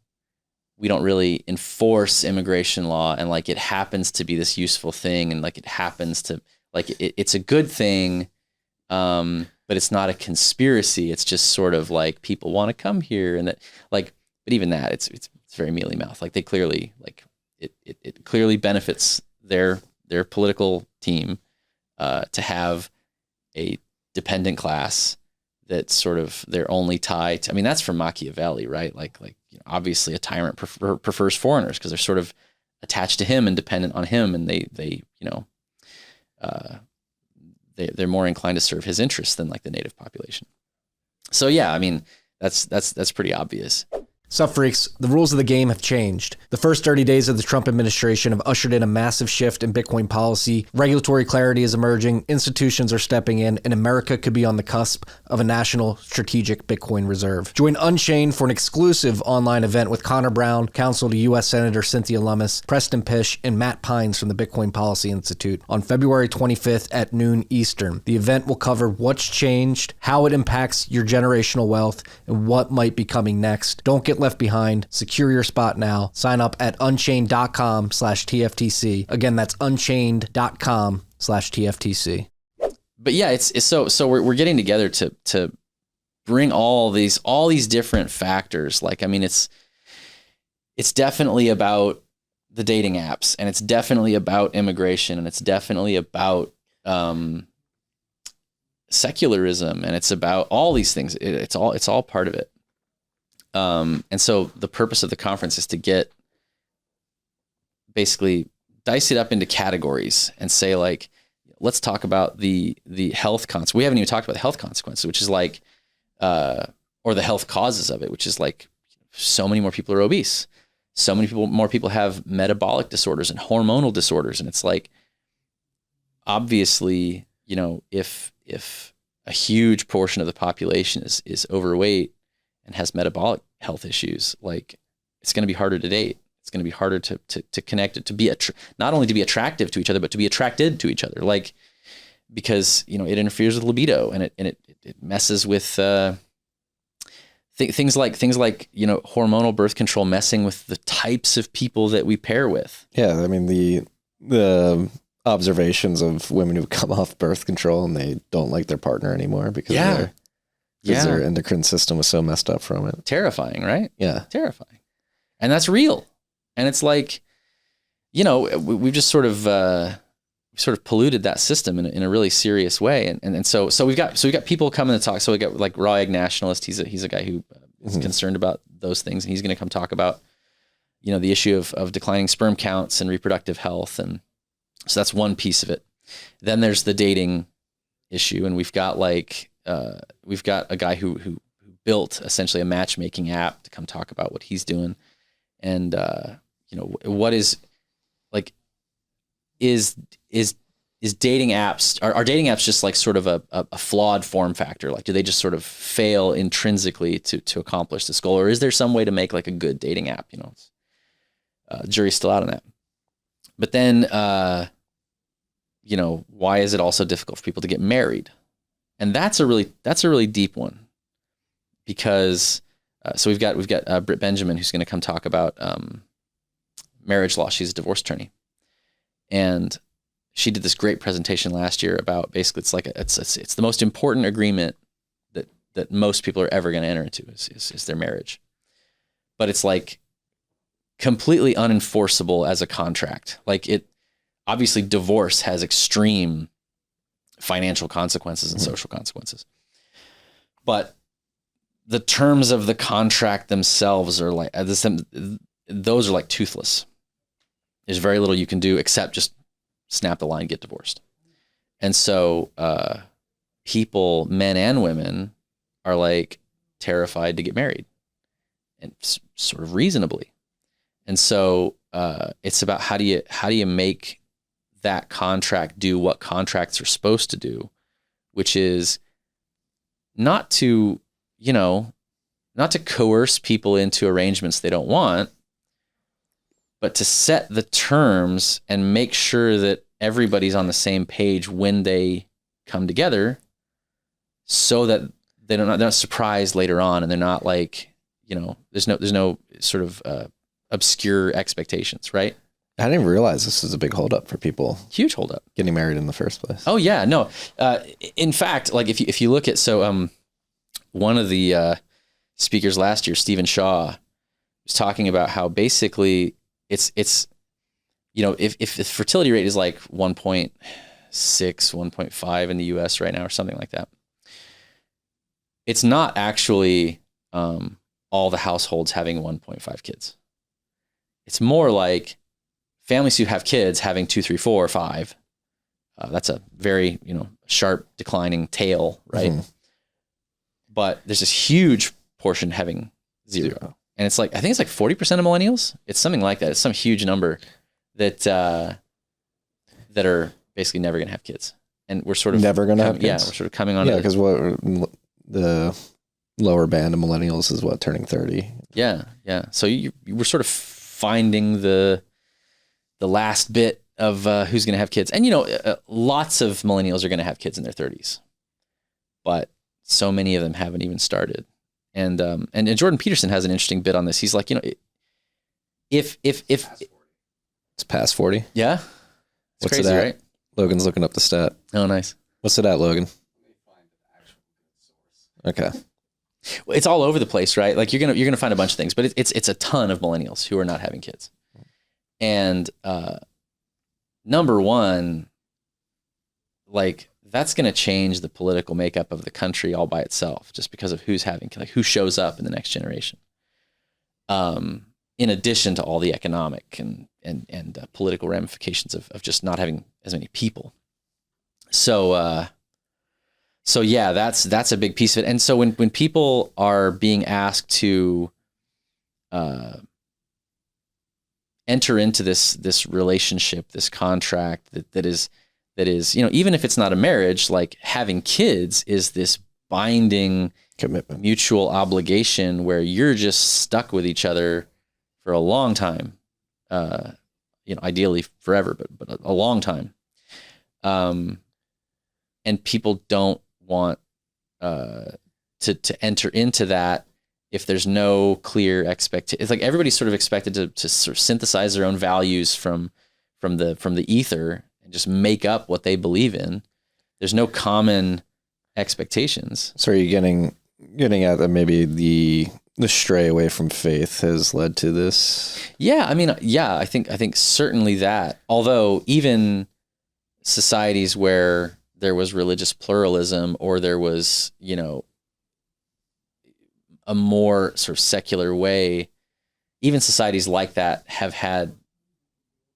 we don't really enforce immigration law, and like it happens to be this useful thing, and like it happens to like it's a good thing, but it's not a conspiracy. It's just sort of like people want to come here, and that like, but even that, it's very mealy mouth. Like they clearly like it clearly benefits their political team to have a dependent class that's sort of their only tie to, I mean, that's from Machiavelli, right? Like you know, obviously a tyrant prefers foreigners because they're sort of attached to him and dependent on him, and they you know, they're more inclined to serve his interests than like the native population. So yeah, I mean, that's pretty obvious. Sup, freaks? The rules of the game have changed. The first 30 days of the Trump administration have ushered in a massive shift in Bitcoin policy. Regulatory clarity is emerging, institutions are stepping in, and America could be on the cusp of a national strategic Bitcoin reserve. Join Unchained for an exclusive online event with Connor Brown, counsel to U.S. Senator Cynthia Lummis, Preston Pish, and Matt Pines from the Bitcoin Policy Institute on February 25th at noon Eastern. The event will cover what's changed, how it impacts your generational wealth, and what might be coming next. Don't get left behind. Secure your spot now. Sign up at unchained.com/TFTC. Again, that's unchained.com/TFTC. But yeah, it's so we're getting together to bring all these different factors. Like, I mean, it's definitely about the dating apps, and it's definitely about immigration, and it's definitely about secularism, and it's about all these things. It's all part of it. And so the purpose of the conference is to get basically dice it up into categories and say, like, let's talk about the health consequences. We haven't even talked about the health consequences, which is like, or the health causes of it, which is like so many more people are obese. So many more people have metabolic disorders and hormonal disorders. And it's like, obviously, you know, if a huge portion of the population is overweight and has metabolic health issues, like it's going to be harder to date. It's going to be harder to connect, to be not only to be attractive to each other, but to be attracted to each other. Like, because, you know, it interferes with libido, and it messes with things like, you know, hormonal birth control messing with the types of people that we pair with. Yeah. I mean, the observations of women who come off birth control and they don't like their partner anymore because their endocrine system was so messed up from it. Terrifying, right? Yeah. Terrifying. And that's real. And it's like, you know, we've just sort of polluted that system in a really serious way. And so we've got people coming to talk. So we got like Raw Egg Nationalist. He's a guy who is concerned about those things. And he's going to come talk about, you know, the issue of declining sperm counts and reproductive health. And so that's one piece of it. Then there's the dating issue. And we've got a guy who built essentially a matchmaking app to come talk about what he's doing. And, you know, what is like, is dating apps, are dating apps just like sort of a flawed form factor? Like, do they just sort of fail intrinsically to accomplish this goal? Or is there some way to make like a good dating app? You know, jury's still out on that. But then, you know, why is it also difficult for people to get married? And that's a really deep one, because so we've got Britt Benjamin, who's going to come talk about marriage law. She's a divorce attorney, and she did this great presentation last year about basically it's the most important agreement that most people are ever going to enter into is their marriage, but it's like completely unenforceable as a contract. Like, it obviously, divorce has extreme financial consequences and social consequences, but the terms of the contract themselves are like, those are like toothless. There's very little you can do except just snap the line, get divorced. And so people, men and women, are like terrified to get married, and sort of reasonably. And so it's about how do you make that contract do what contracts are supposed to do, which is not to coerce people into arrangements they don't want, but to set the terms and make sure that everybody's on the same page when they come together, so that they're not surprised later on, and they're not like, there's no sort of obscure expectations, right? I didn't realize this was a big holdup for people. Huge holdup. Getting married in the first place. Oh yeah, no. In fact, like if you look at, one of the speakers last year, Stephen Shaw, was talking about how basically it's if the fertility rate is like 1.6, 1.5 in the US right now or something like that, it's not actually all the households having 1.5 kids. It's more like families who have kids having 2, 3, 4, 5. That's a very, sharp declining tail, right? Mm-hmm. But there's this huge portion having zero. And it's like, I think it's like 40% of millennials. It's something like that. It's some huge number that are basically never going to have kids. And we're sort of never going to have kids. Yeah, we're sort of coming on. Yeah, because what the lower band of millennials is turning 30. Yeah, yeah. So we're sort of finding the last bit of who's going to have kids. And lots of millennials are going to have kids in their 30s, but so many of them haven't even started. And Jordan Peterson has an interesting bit on this. He's like, if it's past 40. Yeah, it's What's crazy, it at? right? Logan's looking up the stat. Oh, nice. What's it at, Logan? Okay. Well, it's all over the place, right? Like you're gonna find a bunch of things, but it's a ton of millennials who are not having kids. And number one, like that's gonna change the political makeup of the country all by itself, just because of who shows up in the next generation. In addition to all the economic and political ramifications of just not having as many people. So yeah, that's a big piece of it. And so when people are being asked to enter into this relationship, this contract that is, even if it's not a marriage, like having kids is this binding commitment, mutual obligation where you're just stuck with each other for a long time, ideally forever, but a long time. And people don't want to enter into that if there's no clear expectation. It's like everybody's sort of expected to sort of synthesize their own values from the ether and just make up what they believe in. There's no common expectations. So are you getting at that maybe the stray away from faith has led to this? Yeah, I mean, I think certainly that. Although even societies where there was religious pluralism, or there was, a more sort of secular way, even societies like that have had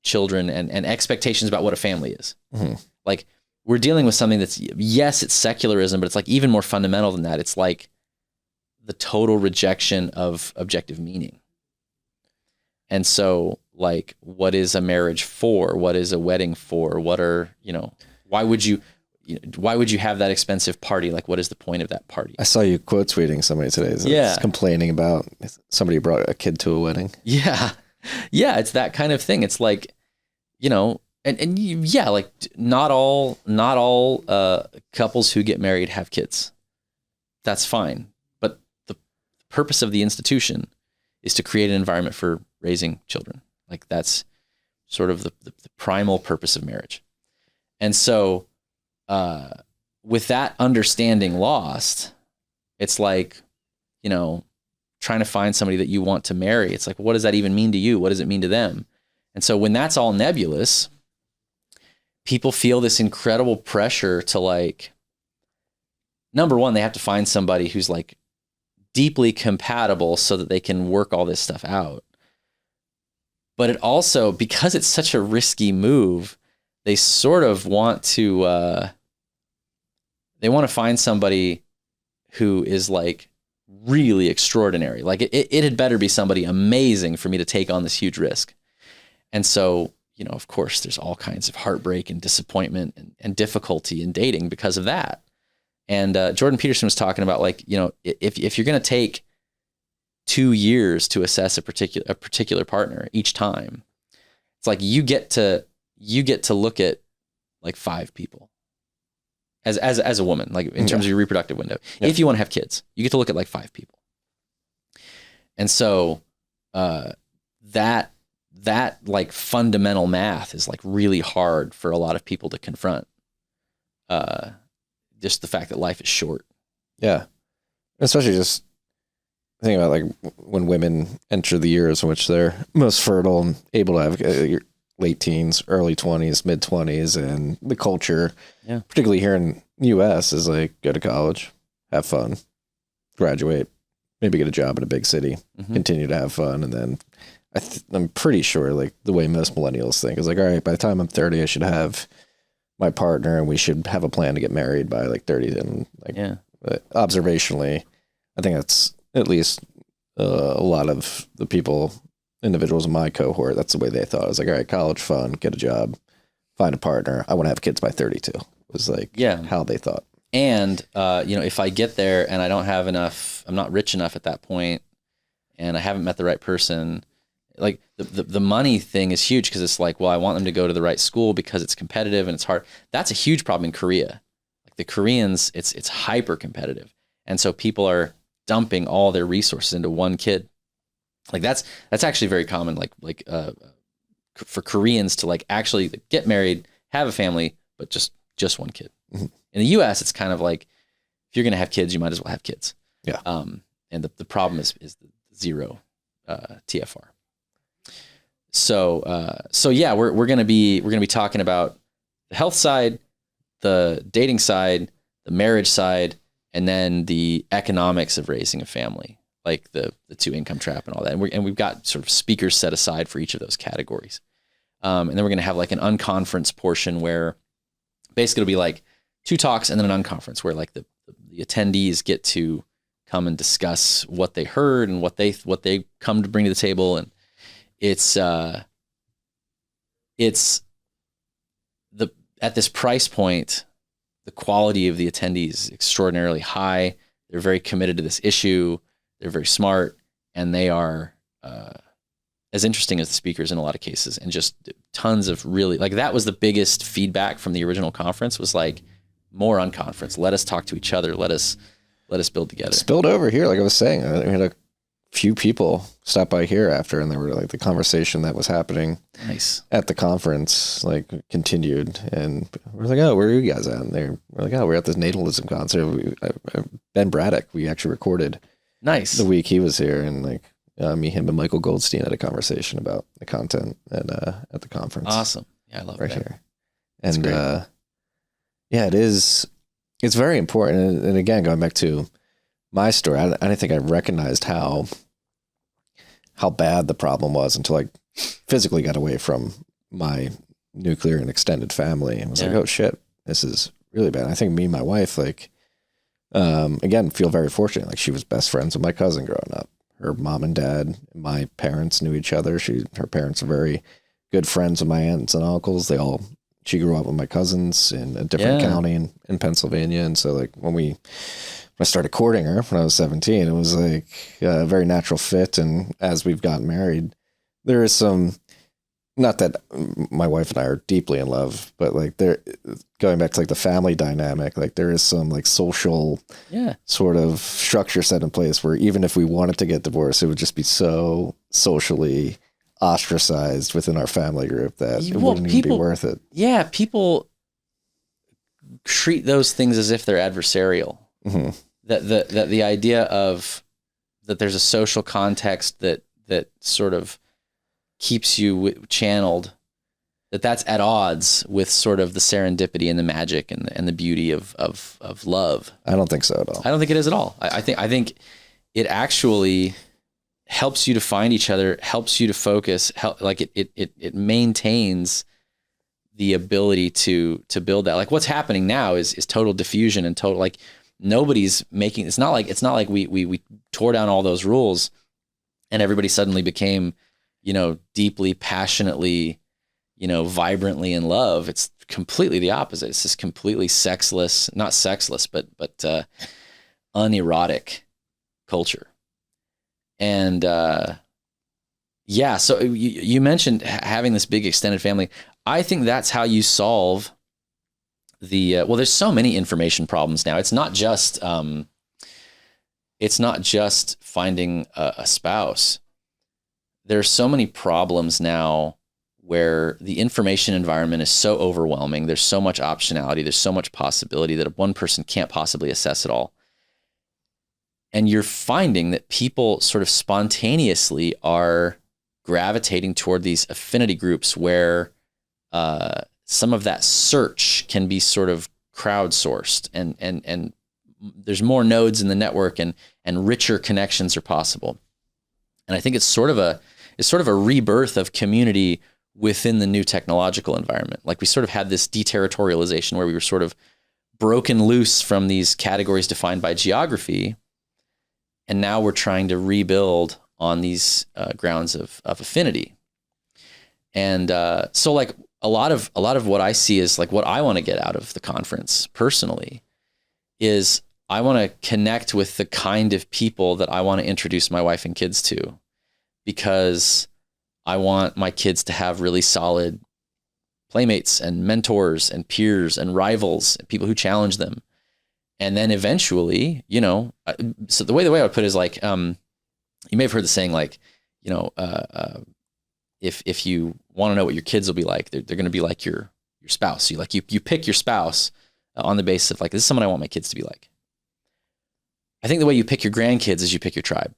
children and expectations about what a family is. Mm-hmm. Like we're dealing with something that's, yes, it's secularism, but it's like even more fundamental than that. It's like the total rejection of objective meaning. And so like, what is a marriage for? What is a wedding for? What are, why would you have that expensive party? Like, what is the point of that party? I saw you quote tweeting somebody today that's complaining about somebody brought a kid to a wedding. Yeah. Yeah. It's that kind of thing. It's like, like not all couples who get married have kids. That's fine. But the purpose of the institution is to create an environment for raising children. Like that's sort of the primal purpose of marriage. And so, with that understanding lost, it's like, trying to find somebody that you want to marry. It's like, what does that even mean to you? What does it mean to them? And so when that's all nebulous, people feel this incredible pressure to like, number one, they have to find somebody who's like deeply compatible so that they can work all this stuff out. But it also, because it's such a risky move, they sort of want to find somebody who is like really extraordinary. Like it had better be somebody amazing for me to take on this huge risk. And so, you know, of course, there's all kinds of heartbreak and disappointment and difficulty in dating because of that. And Jordan Peterson was talking about, like, you know, if you're going to take 2 years to assess a particular partner each time, it's like you get to look at like 5 people as a woman, like in terms of your reproductive window. If you want to have kids, you get to look at like 5 people. And so that like fundamental math is like really hard for a lot of people to confront. Just the fact that life is short. Yeah. Especially just think about like when women enter the years in which they're most fertile and able to have your late teens, early 20s, mid 20s, and the culture, particularly here in the US, is like go to college, have fun, graduate, maybe get a job in a big city, continue to have fun. And then I'm pretty sure like the way most millennials think is like, all right, by the time I'm 30, I should have my partner and we should have a plan to get married by like 30. And like observationally, I think that's at least a lot of the individuals in my cohort, that's the way they thought. It was like, all right, college, fun, get a job, find a partner. I want to have kids by 32. It was like how they thought. And, you know, if I get there and I don't have enough, I'm not rich enough at that point and I haven't met the right person, like the money thing is huge because it's like, well, I want them to go to the right school because it's competitive and it's hard. That's a huge problem in Korea. Like the Koreans, it's hyper competitive. And so people are dumping all their resources into one kid. Like that's actually very common. Like for Koreans to like actually get married, have a family, but just one kid. In the US, it's kind of like, if you're going to have kids, you might as well have kids. Yeah. And the problem is the zero TFR. So yeah, we're going to be talking about the health side, the dating side, the marriage side, and then the economics of raising a family, like the 2 income trap and all that. And we've got sort of speakers set aside for each of those categories. And then we're going to have like an unconference portion where basically it'll be like 2 talks and then an unconference where like the attendees get to come and discuss what they heard and what they come to bring to the table. And it's at this price point, the quality of the attendees is extraordinarily high. They're very committed to this issue. They're very smart, and they are as interesting as the speakers in a lot of cases, and just tons of really, like, that was the biggest feedback from the original conference, was like, more unconference. Let us talk to each other. Let us build together. Spilled over here, like I was saying. We had a few people stop by here after, and they were like, the conversation that was happening at the conference like continued, and we're like, oh, where are you guys at? And we're like, oh, we're at this Natalism concert. Ben Braddock, we actually recorded the week he was here, and like me, him, and Michael Goldstein had a conversation about the content at the conference. Awesome. Yeah, I love right that. Here. And yeah, it's very important. And again, going back to my story, I didn't think I recognized how bad the problem was until I physically got away from my nuclear and extended family and was like, oh shit, this is really bad. I think me and my wife, like, again, feel very fortunate. Like, she was best friends with my cousin growing up. Her mom and dad, my parents knew each other. Her parents are very good friends with my aunts and uncles. She grew up with my cousins in a different county in Pennsylvania. And so like when I started courting her when I was 17, it was like a very natural fit. And as we've gotten married, there is some, not that my wife and I are deeply in love, but like going back to like the family dynamic, like there is some like social sort of structure set in place where even if we wanted to get divorced, it would just be so socially ostracized within our family group that it wouldn't even be worth it. Yeah, people treat those things as if they're adversarial. Mm-hmm. That the idea of that there's a social context that sort of keeps you channeled, that's at odds with sort of the serendipity and the magic and the beauty of love. I don't think so at all. I don't think it is at all. I think it actually helps you to find each other, helps you to focus, it maintains the ability to build that. Like what's happening now is total diffusion and total, like nobody's making, it's not like we tore down all those rules and everybody suddenly became, deeply, passionately, vibrantly in love. It's completely the opposite. It's this completely sexless, not sexless, but unerotic culture. And so you mentioned having this big extended family. I think that's how you solve the there's so many information problems now. It's not just finding a spouse. There's so many problems now where the information environment is so overwhelming. There's so much optionality. There's so much possibility that one person can't possibly assess it all. And you're finding that people sort of spontaneously are gravitating toward these affinity groups where some of that search can be sort of crowdsourced and there's more nodes in the network and richer connections are possible. And I think it's sort of a rebirth of community within the new technological environment. Like we sort of had this deterritorialization where we were sort of broken loose from these categories defined by geography. And now we're trying to rebuild on these grounds of affinity. And so like a lot of what I see is like what I want to get out of the conference personally is I want to connect with the kind of people that I want to introduce my wife and kids to, because I want my kids to have really solid playmates and mentors and peers and rivals and people who challenge them. And then eventually, so the way I would put it is like, you may have heard the saying like, if you want to know what your kids will be like, they're going to be like your spouse. You pick your spouse on the basis of like, this is someone I want my kids to be like. I think the way you pick your grandkids is you pick your tribe,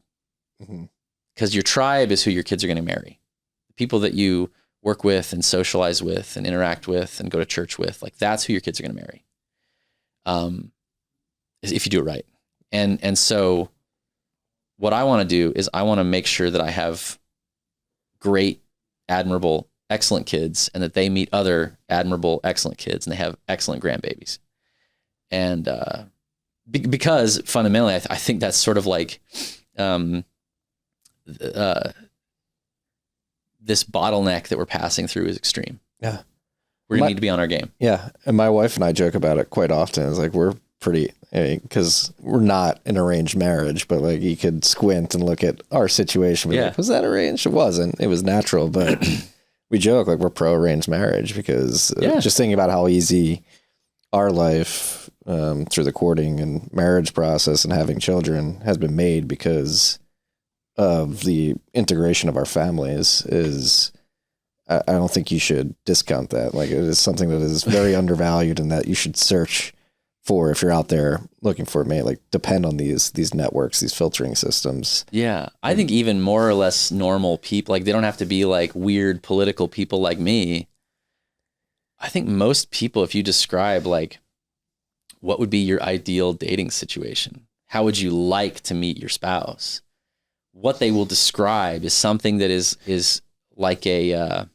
because your tribe is who your kids are going to marry. The people that you work with and socialize with and interact with and go to church with, like that's who your kids are going to marry. If you do it right. And so what I want to do is I want to make sure that I have great, admirable, excellent kids, and that they meet other admirable, excellent kids, and they have excellent grandbabies. And because fundamentally, I think that's sort of like this bottleneck that we're passing through is extreme. Yeah. We're going to need to be on our game. Yeah. And my wife and I joke about it quite often. It's like, we're pretty, because we're not in arranged marriage, but like you could squint and look at our situation. Like, was that arranged? It wasn't. It was natural. But we joke like we're pro arranged marriage because just thinking about how easy our life through the courting and marriage process and having children has been made because of the integration of our families is I don't think you should discount that. Like it is something that is very undervalued and that you should search for if you're out there looking for a mate. Like depend on these networks, these filtering systems. Yeah. I think even more or less normal people, like they don't have to be like weird political people like me. I think most people, if you describe like what would be your ideal dating situation, how would you like to meet your spouse, what they will describe is something that is like a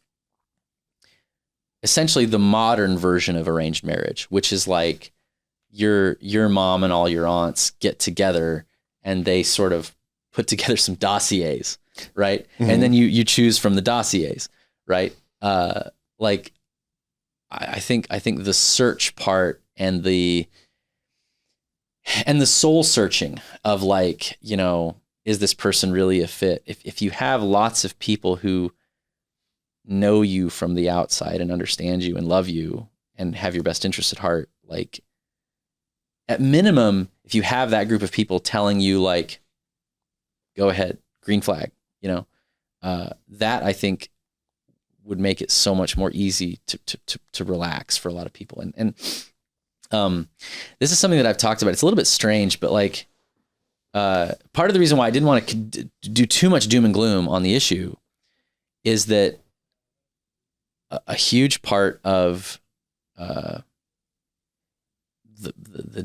essentially the modern version of arranged marriage, which is like your mom and all your aunts get together and they sort of put together some dossiers, right? Mm-hmm. And then you choose from the dossiers, right? Like I think the search part and the soul searching of like, is this person really a fit? If you have lots of people who know you from the outside and understand you and love you and have your best interests at heart, like at minimum, if you have that group of people telling you like, go ahead, green flag, that I think would make it so much more easy to relax for a lot of people. And this is something that I've talked about. It's a little bit strange, but like, part of the reason why I didn't want to do too much doom and gloom on the issue is that a huge part of the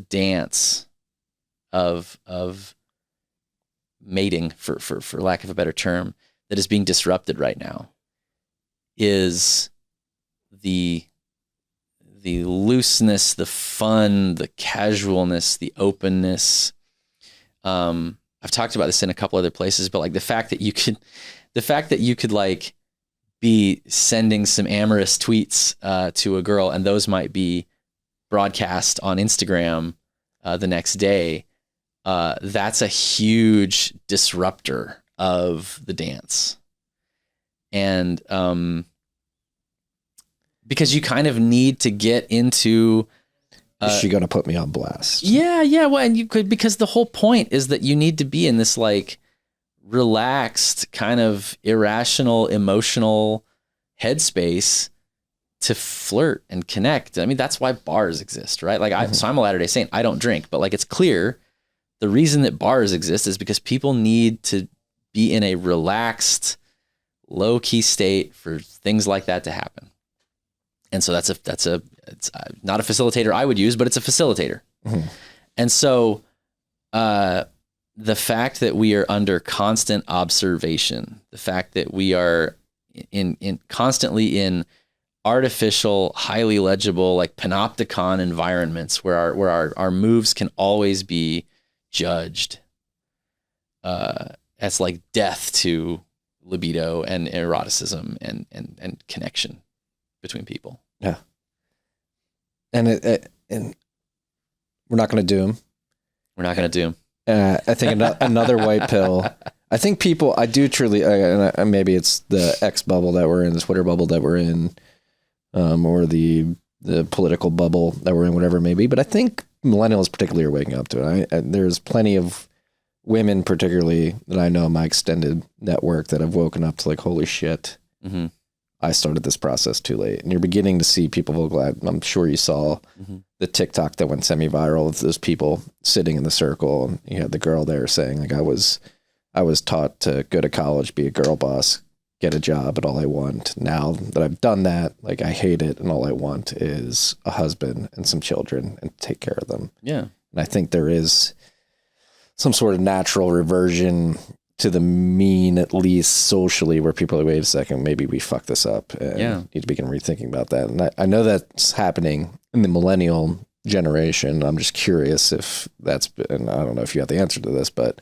dance of mating, for lack of a better term, that is being disrupted right now is the looseness, the fun, the casualness, the openness. I've talked about this in a couple other places, but like the fact that you could like be sending some amorous tweets to a girl, and those might be broadcast on Instagram the next day. That's a huge disruptor of the dance. And because you kind of need to get into... Is she going to put me on blast? Yeah. Well, and you could, because the whole point is that you need to be in this like relaxed, kind of irrational, emotional headspace to flirt and connect. I mean, that's why bars exist, right? Like so I'm a Latter-day Saint. I don't drink, but like it's clear the reason that bars exist is because people need to be in a relaxed, low-key state for things like that to happen. And so it's not a facilitator I would use, but it's a facilitator. Mm-hmm. And so the fact that we are under constant observation, the fact that we are constantly in artificial, highly legible, like panopticon environments where our moves can always be judged as like death to libido and eroticism and connection between people. Yeah. And we're not going to do them. We're not going to do them. I think another white pill. I think people, I do truly, maybe it's the X bubble that we're in, the Twitter bubble that we're in, or the political bubble that we're in, whatever it may be. But I think millennials particularly are waking up to it. There's plenty of women particularly that I know in my extended network that have woken up to like, holy shit. Mm-hmm. I started this process too late. And you're beginning to see people vocal. I'm sure you saw the TikTok that went semi-viral of those people sitting in the circle. And you had the girl there saying, like, I was taught to go to college, be a girl boss, get a job, and all I want now that I've done that, like, I hate it. And all I want is a husband and some children and take care of them. Yeah. And I think there is some sort of natural reversion to the mean, at least socially, where people are like, wait a second, maybe we fucked this up and need to begin rethinking about that. And I know that's happening in the millennial generation. I'm just curious if that's, and I don't know if you have the answer to this, but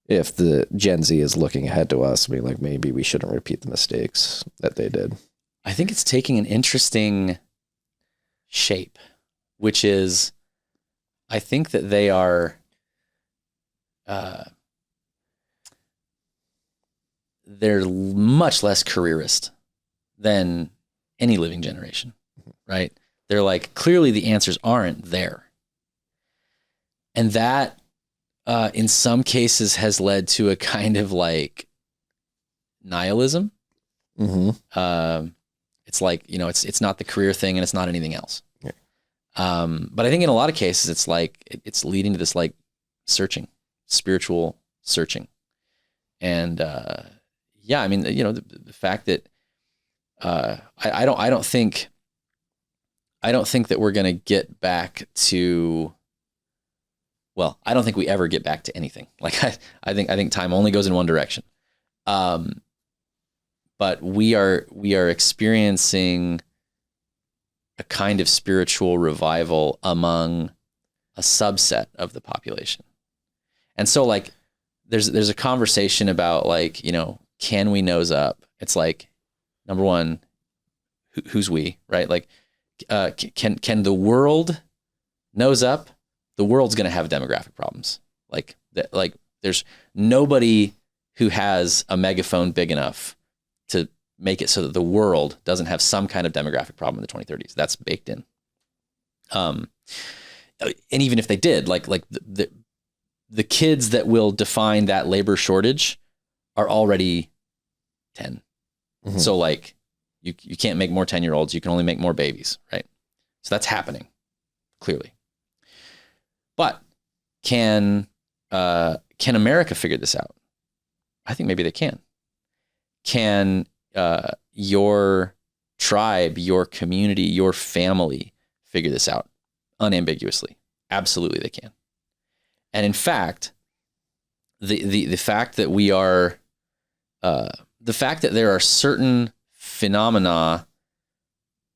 if the Gen Z is looking ahead to us, being like, maybe we shouldn't repeat the mistakes that they did. I think it's taking an interesting shape, which is, I think that they are, they're much less careerist than any living generation, right? They're like, clearly the answers aren't there. And that, in some cases, has led to a kind of like nihilism. Mm-hmm. It's like, it's not the career thing and it's not anything else. Yeah. But I think in a lot of cases, it's like, it's leading to this like searching, spiritual searching. And, yeah, I mean, the fact that I don't think that we're going to get back to, well, I don't think we ever get back to anything. Like I think time only goes in one direction. But we are experiencing a kind of spiritual revival among a subset of the population. And so like there's a conversation about like, can we nose up? It's like, number one, who's we, right? Like, can the world nose up? The world's going to have demographic problems. Like there's nobody who has a megaphone big enough to make it so that the world doesn't have some kind of demographic problem in the 2030s. That's baked in. And even if they did, like the kids that will define that labor shortage are already 10. Mm-hmm. So like you can't make more 10-year-olds. You can only make more babies, right? So that's happening clearly. But can America figure this out? I think maybe they can. Can your tribe, your community, your family figure this out unambiguously? Absolutely they can. And in fact, the fact that we are, the fact that there are certain phenomena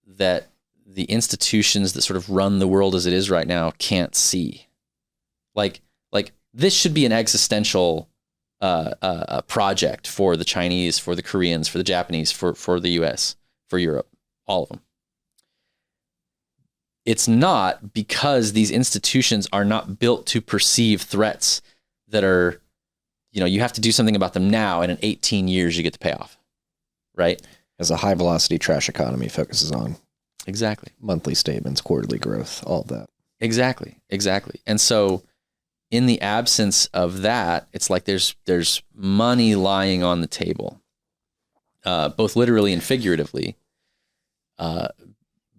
that the institutions that sort of run the world as it is right now can't see. Like this should be an existential project for the Chinese, for the Koreans, for the Japanese, for the US, for Europe, all of them. It's not, because these institutions are not built to perceive threats that are, you have to do something about them now, and in 18 years you get the payoff, right? As a high velocity trash economy focuses on exactly monthly statements, quarterly growth, all of that. Exactly. And so in the absence of that, it's like there's money lying on the table, both literally and figuratively,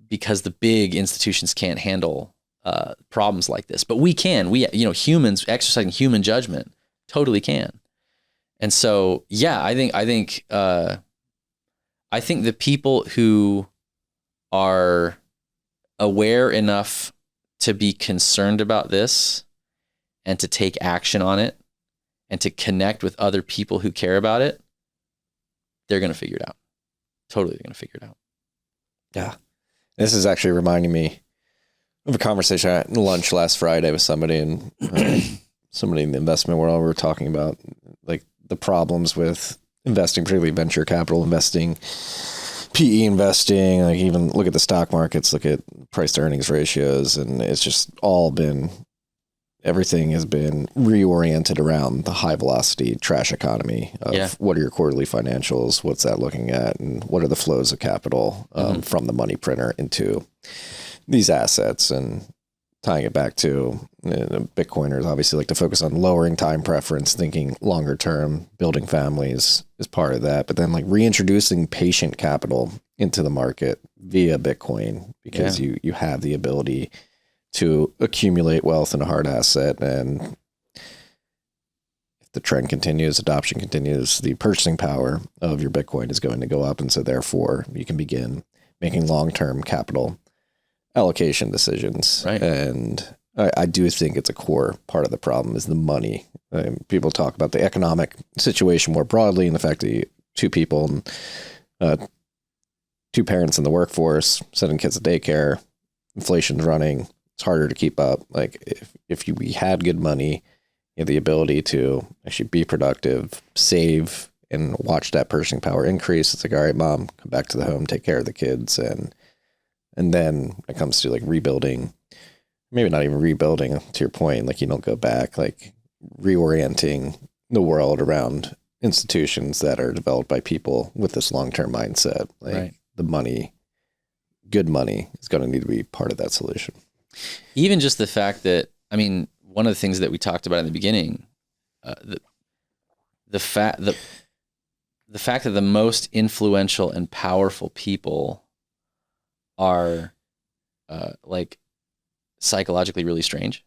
because the big institutions can't handle problems like this. But we can. Humans exercising human judgment totally can. And so, yeah, I think the people who are aware enough to be concerned about this and to take action on it and to connect with other people who care about it, they're going to figure it out. Totally, they're going to figure it out. Yeah. This is actually reminding me of a conversation at lunch last Friday with somebody in somebody in the investment world. We were talking about like the problems with investing, particularly venture capital investing, PE investing, like even look at the stock markets, look at price to earnings ratios. And it's just everything has been reoriented around the high velocity trash economy of what are your quarterly financials? What's that looking at? And what are the flows of capital from the money printer into these assets? And tying it back to Bitcoiners obviously like to focus on lowering time preference, thinking longer term, building families is part of that. But then like reintroducing patient capital into the market via Bitcoin, because you have the ability to accumulate wealth in a hard asset. And if the trend continues, adoption continues, the purchasing power of your Bitcoin is going to go up. And so therefore you can begin making long-term capital allocation decisions. Right. And I do think it's a core part of the problem is the money. People talk about the economic situation more broadly and the fact that two people, two parents in the workforce, sending kids to daycare, inflation's running, it's harder to keep up. Like if we had good money, you have the ability to actually be productive, save, and watch that purchasing power increase. It's like, all right, mom, come back to the home, take care of the kids. And then when it comes to like rebuilding, maybe not even rebuilding, to your point, like you don't go back, like reorienting the world around institutions that are developed by people with this long-term mindset. Like the money, good money is going to need to be part of that solution. Even just the fact that, I mean, one of the things that we talked about in the beginning, the fact that the most influential and powerful people are like psychologically really strange,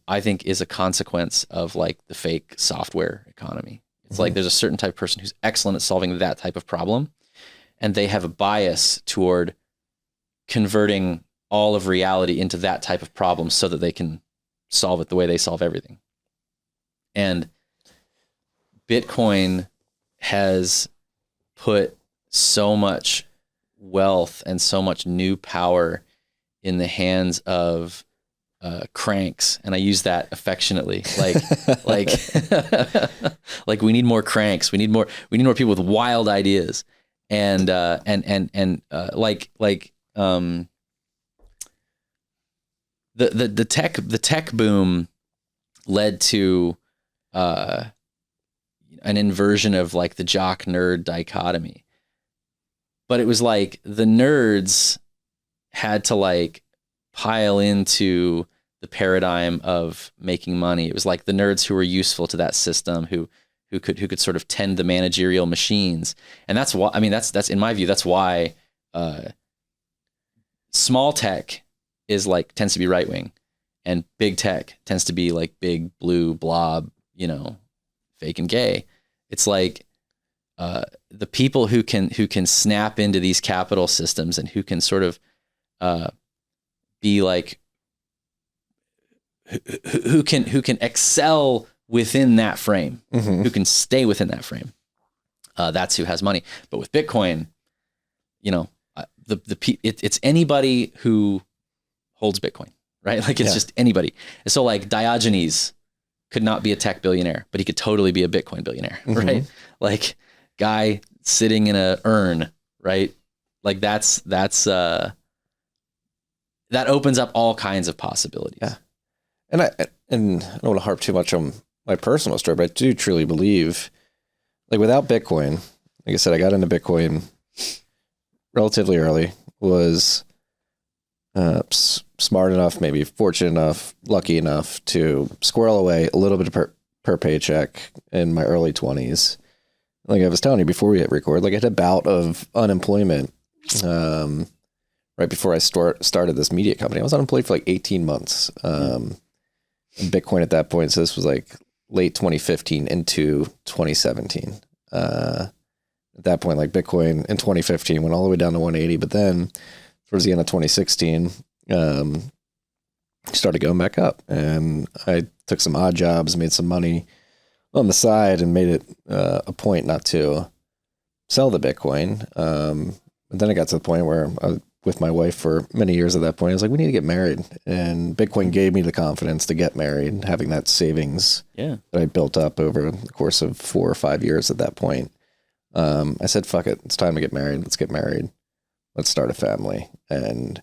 I think is a consequence of like the fake software economy. It's like there's a certain type of person who's excellent at solving that type of problem, and they have a bias toward converting all of reality into that type of problem so that they can solve it the way they solve everything. And Bitcoin has put so much wealth and so much new power in the hands of cranks, and I use that affectionately. Like like we need more cranks. We need more people with wild ideas, and the tech boom led to an inversion of like the jock nerd dichotomy. But it was like the nerds had to like pile into the paradigm of making money. It was like the nerds who were useful to that system, who could sort of tend the managerial machines. And that's why, I mean, that's in my view, that's why small tech is like tends to be right wing, and big tech tends to be like big blue blob, fake and gay. It's like the people who can snap into these capital systems and who can sort of be like who can excel within that frame, who can stay within that frame. That's who has money. But with Bitcoin, you know, it's anybody who holds Bitcoin, right? Like it's just anybody. So like Diogenes could not be a tech billionaire, but he could totally be a Bitcoin billionaire, right? Like guy sitting in a urn, right? Like that opens up all kinds of possibilities. Yeah. And I don't want to harp too much on my personal story, but I do truly believe, like without Bitcoin, like I said, I got into Bitcoin relatively early, was smart enough, maybe fortunate enough, lucky enough to squirrel away a little bit per paycheck in my early 20s. Like I was telling you before we hit record, like I had a bout of unemployment right before I started this media company. I was unemployed for like 18 months. And Bitcoin at that point, so this was like late 2015 into 2017. At that point, like Bitcoin in 2015 went all the way down to 180, but then towards the end of 2016, started going back up, and I took some odd jobs, made some money on the side, and made it a point not to sell the Bitcoin. But then I got to the point where I was with my wife for many years at that point. I was like, we need to get married. And Bitcoin gave me the confidence to get married, having that savings that I built up over the course of 4 or 5 years at that point. I said, fuck it. It's time to get married. Let's get married. Let's start a family. And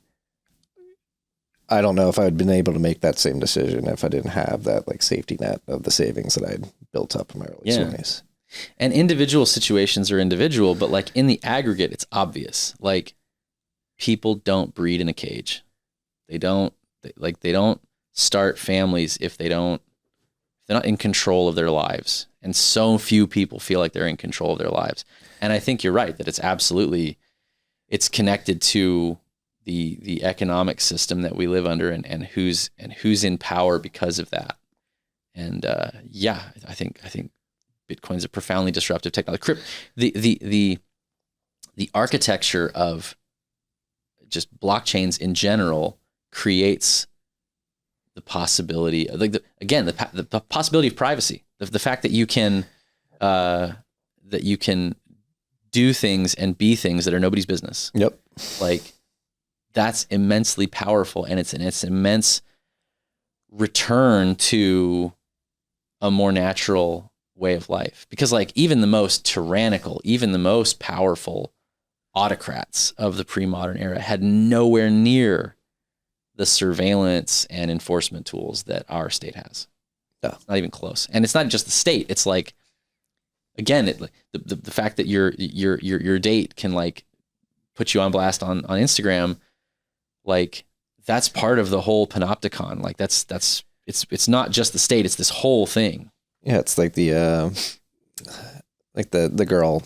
I don't know if I had been able to make that same decision if I didn't have that like safety net of the savings that I'd built up in my early 20s. And individual situations are individual, but like in the aggregate, it's obvious. Like people don't breed in a cage. They don't start families if they're not in control of their lives. And so few people feel like they're in control of their lives. And I think you're right that it's connected to the economic system that we live under and who's in power because of that. And I think Bitcoin's a profoundly disruptive technology. The architecture of just blockchains in general creates the possibility of the possibility of privacy. The fact that you can do things and be things that are nobody's business. Yep. Like that's immensely powerful, and it's an immense return to a more natural way of life. Because like even the most tyrannical, even the most powerful autocrats of the pre-modern era had nowhere near the surveillance and enforcement tools that our state has. Yeah. Not even close. And it's not just the state. It's like, again, the fact that your date can like put you on blast on Instagram, like that's part of the whole panopticon. Like it's not just the state, it's this whole thing. Yeah. It's like the girl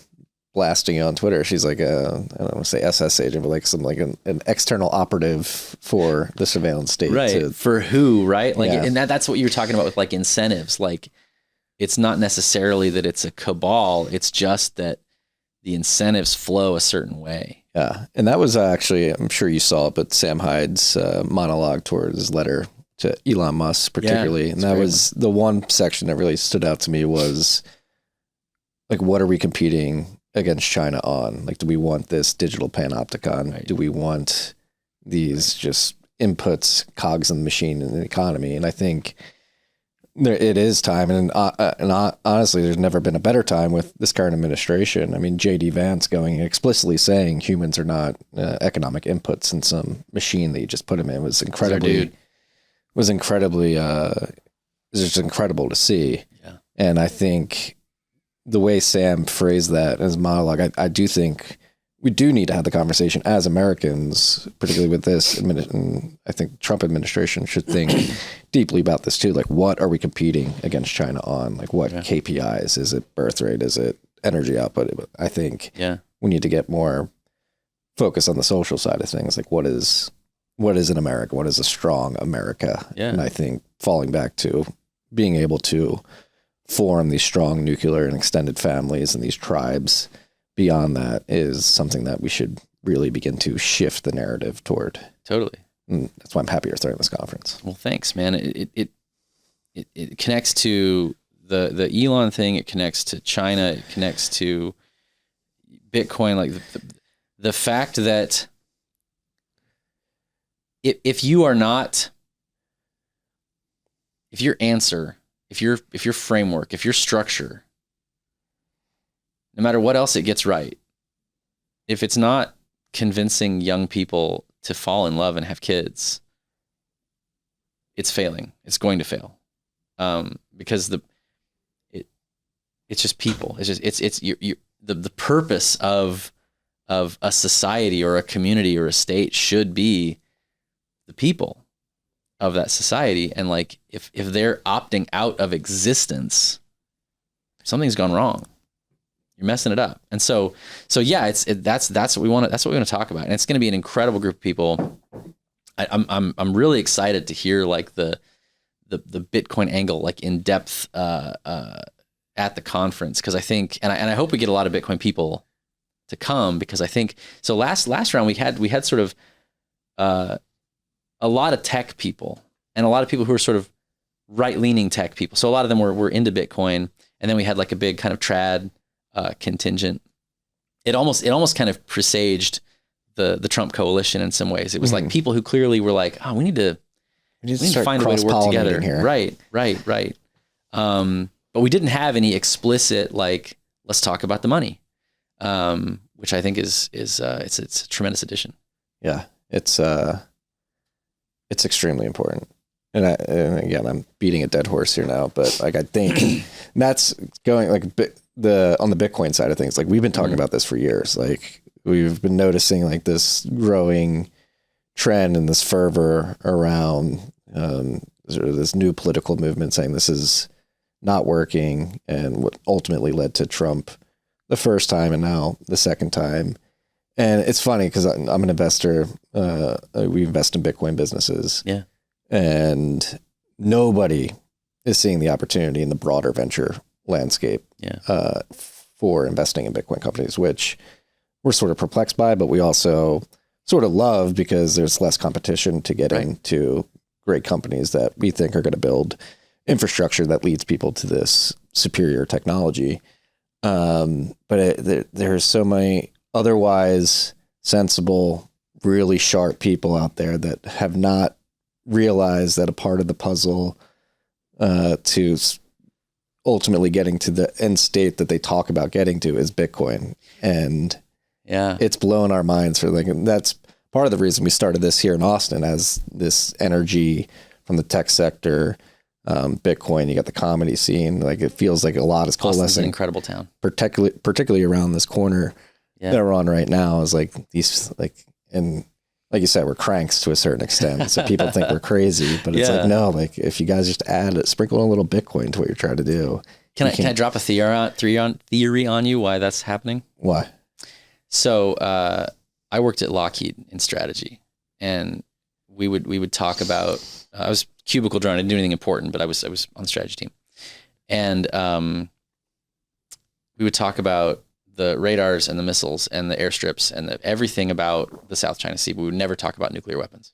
blasting you on Twitter. She's like I don't want to say SS agent, but like an external operative for the surveillance state. Right. For who, right? Like, and that's what you were talking about with like incentives. Like it's not necessarily that it's a cabal. It's just that the incentives flow a certain way. Yeah. And that was actually, I'm sure you saw it, but Sam Hyde's monologue towards his letter to Elon Musk particularly. And that was the one section that really stood out to me was like, what are we competing against China on? Like, do we want this digital panopticon? Right. Do we want these just inputs, cogs in the machine in the economy? And I think it is time. And honestly, there's never been a better time with this current administration. I mean, J.D. Vance going explicitly saying humans are not economic inputs in some machine that you just put them in was just incredible to see. Yeah. And I think the way Sam phrased that as monologue, I do think we do need to have the conversation as Americans, particularly with this administration. I think Trump administration should think deeply about this too. Like, what are we competing against China on? Like, what KPIs? Is it birth rate? Is it energy output? I think we need to get more focus on the social side of things. Like, what is an America? What is a strong America? Yeah. And I think falling back to being able to form these strong nuclear and extended families and these tribes beyond that is something that we should really begin to shift the narrative toward. Totally. And that's why I'm happy you're starting this conference. Well, thanks, man. It connects to the Elon thing, it connects to China, it connects to Bitcoin. Like the fact that if your answer, if your framework, if your structure, no matter what else it gets right, if it's not convincing young people to fall in love and have kids, it's failing. It's going to fail, because it's just people. It's the purpose of a society or a community or a state should be the people of that society. And like if they're opting out of existence, something's gone wrong. You're messing it up. And so yeah, that's what we want to talk about. And it's going to be an incredible group of people. I'm really excited to hear like the Bitcoin angle, like in depth, at the conference. Cause I think, and I hope we get a lot of Bitcoin people to come, because I think, so last round we had sort of, a lot of tech people and a lot of people who are sort of right-leaning tech people. So a lot of them were into Bitcoin. And then we had like a big kind of trad, contingent. It almost kind of presaged the Trump coalition in some ways. It was like people who clearly were like, oh, we need to find a way to work together. Here. Right. But we didn't have any explicit, like, let's talk about the money, which I think is it's a tremendous addition. Yeah, it's extremely important. And again, I'm beating a dead horse here now, but like I think that's going like on the Bitcoin side of things. Like we've been talking about this for years. Like we've been noticing like this growing trend and this fervor around sort of this new political movement saying this is not working, and what ultimately led to Trump the first time and now the second time. And it's funny because I'm an investor. We invest in Bitcoin businesses. Yeah. And nobody is seeing the opportunity in the broader venture landscape for investing in Bitcoin companies, which we're sort of perplexed by, but we also sort of love because there's less competition to get into great companies that we think are going to build infrastructure that leads people to this superior technology. But there's so many otherwise sensible, really sharp people out there that have not realized that a part of the puzzle to ultimately getting to the end state that they talk about getting to is Bitcoin. And it's blown our minds for like, and that's part of the reason we started this here in Austin as this energy from the tech sector. Bitcoin, you got the comedy scene. Like it feels like a lot is coalescing. Austin's an incredible town, particularly around this corner that we're on right now. Is like these and like you said, we're cranks to a certain extent. So people think we're crazy, but it's like no. Like if you guys just sprinkle a little Bitcoin to what you're trying to do. Can I drop a theory on you why that's happening? Why? So I worked at Lockheed in strategy, and we would talk about. I was cubicle drone. I didn't do anything important, but I was on the strategy team, and we would talk about the radars and the missiles and the airstrips and everything about the South China Sea. But we would never talk about nuclear weapons,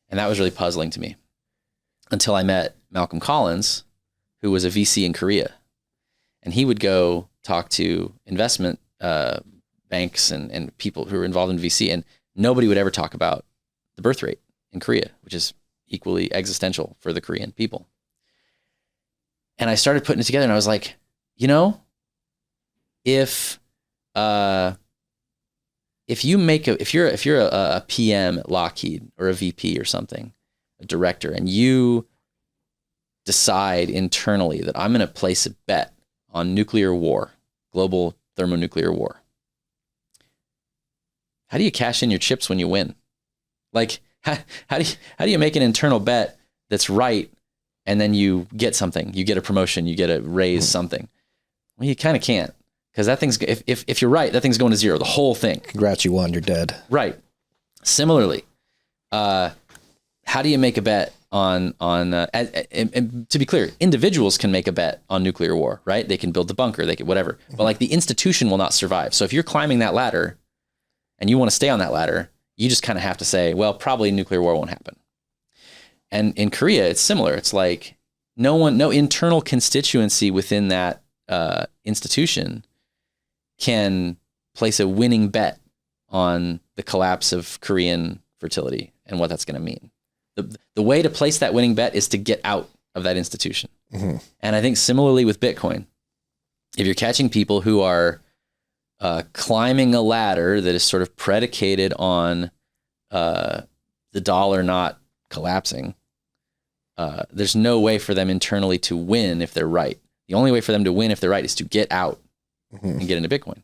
and that was really puzzling to me until I met Malcolm Collins, who was a VC in Korea, and he would go talk to investment banks and people who were involved in VC, and nobody would ever talk about the birth rate in Korea, which is equally existential for the Korean people. And I started putting it together, and I was like, if you're a PM at Lockheed or a VP or something, a director, and you decide internally that I'm going to place a bet on nuclear war, global thermonuclear war, how do you cash in your chips when you win? Like, how do you make an internal bet that's right, and then you get something, you get a promotion, you get a raise, something? Well, you kind of can't, because that thing's if you're right, that thing's going to zero, the whole thing. Congrats, you won, you're dead. Right. Similarly, how do you make a bet on and to be clear, individuals can make a bet on nuclear war, right? They can build the bunker, they can whatever, but like the institution will not survive. So if you're climbing that ladder and you want to stay on that ladder, you just kind of have to say, well, probably nuclear war won't happen. And in Korea, it's similar. It's like, no internal constituency within that institution can place a winning bet on the collapse of Korean fertility and what that's going to mean. The way to place that winning bet is to get out of that institution. Mm-hmm. And I think similarly with Bitcoin, if you're catching people who are climbing a ladder that is sort of predicated on the dollar not collapsing, there's no way for them internally to win if they're right. The only way for them to win if they're right is to get out and get into Bitcoin.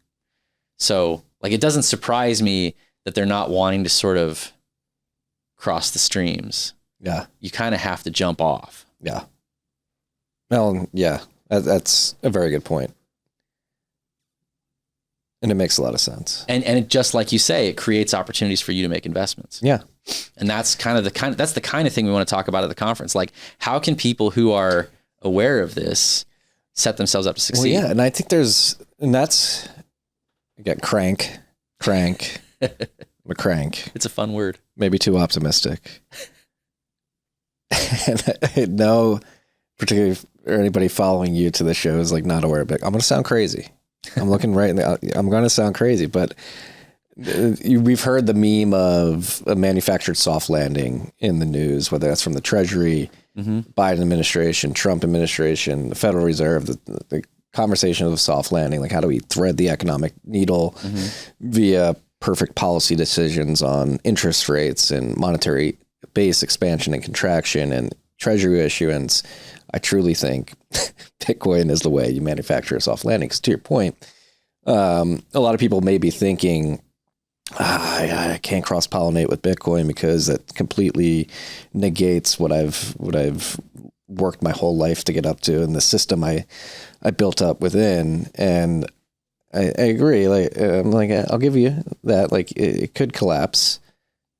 So like, it doesn't surprise me that they're not wanting to sort of cross the streams. Yeah. You kind of have to jump off. Yeah. Well, yeah, that's a very good point. And it makes a lot of sense. And it, just like you say, it creates opportunities for you to make investments. Yeah. And that's the kind of thing we want to talk about at the conference. Like, how can people who are aware of this set themselves up to succeed? Well, yeah. And I think that's, again, crank. I'm a crank. It's a fun word. Maybe too optimistic. And I know, particularly or anybody following you to the show is like not aware of it. I'm going to sound crazy. I'm looking right in the, I'm going to sound crazy, but we've heard the meme of a manufactured soft landing in the news, whether that's from the Treasury, Biden administration, Trump administration, the Federal Reserve, the conversation of a soft landing. Like, how do we thread the economic needle via perfect policy decisions on interest rates and monetary base expansion and contraction and Treasury issuance? I truly think Bitcoin is the way you manufacture a soft landing. Because to your point, a lot of people may be thinking, I can't cross-pollinate with Bitcoin because that completely negates what I've worked my whole life to get up to and the system I built up within. And I agree. Like, I'm like, I'll give you that. Like, it could collapse.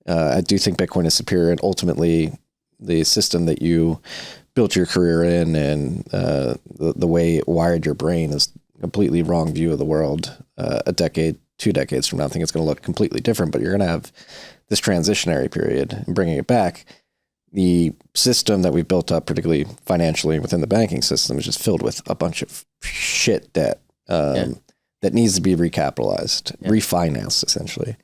I do think Bitcoin is superior, and ultimately the system that you built your career in and the way it wired your brain is a completely wrong view of the world. A decade, 2 decades from now, I think it's going to look completely different, but you're going to have this transitionary period. And bringing it back, the system that we've built up, particularly financially within the banking system, is just filled with a bunch of shit debt that needs to be recapitalized, refinanced, essentially.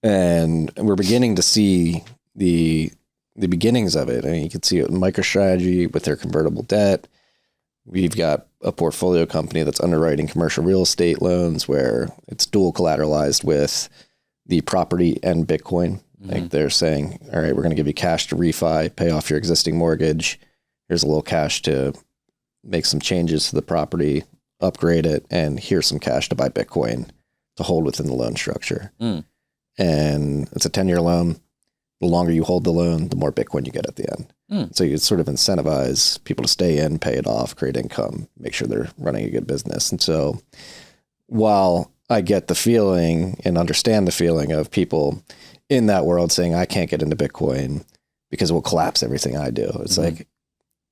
And we're beginning to see the beginnings of it. I mean, you can see it in MicroStrategy with their convertible debt. We've got a portfolio company that's underwriting commercial real estate loans where it's dual collateralized with the property and Bitcoin. Like, they're saying, all right, we're going to give you cash to refi, pay off your existing mortgage. Here's a little cash to make some changes to the property, upgrade it, and here's some cash to buy Bitcoin to hold within the loan structure. And it's a 10-year loan. The longer you hold the loan, the more Bitcoin you get at the end. So you sort of incentivize people to stay in, pay it off, create income, make sure they're running a good business. And so while I get the feeling and understand the feeling of people in that world saying, I can't get into Bitcoin because it will collapse everything I do. It's like,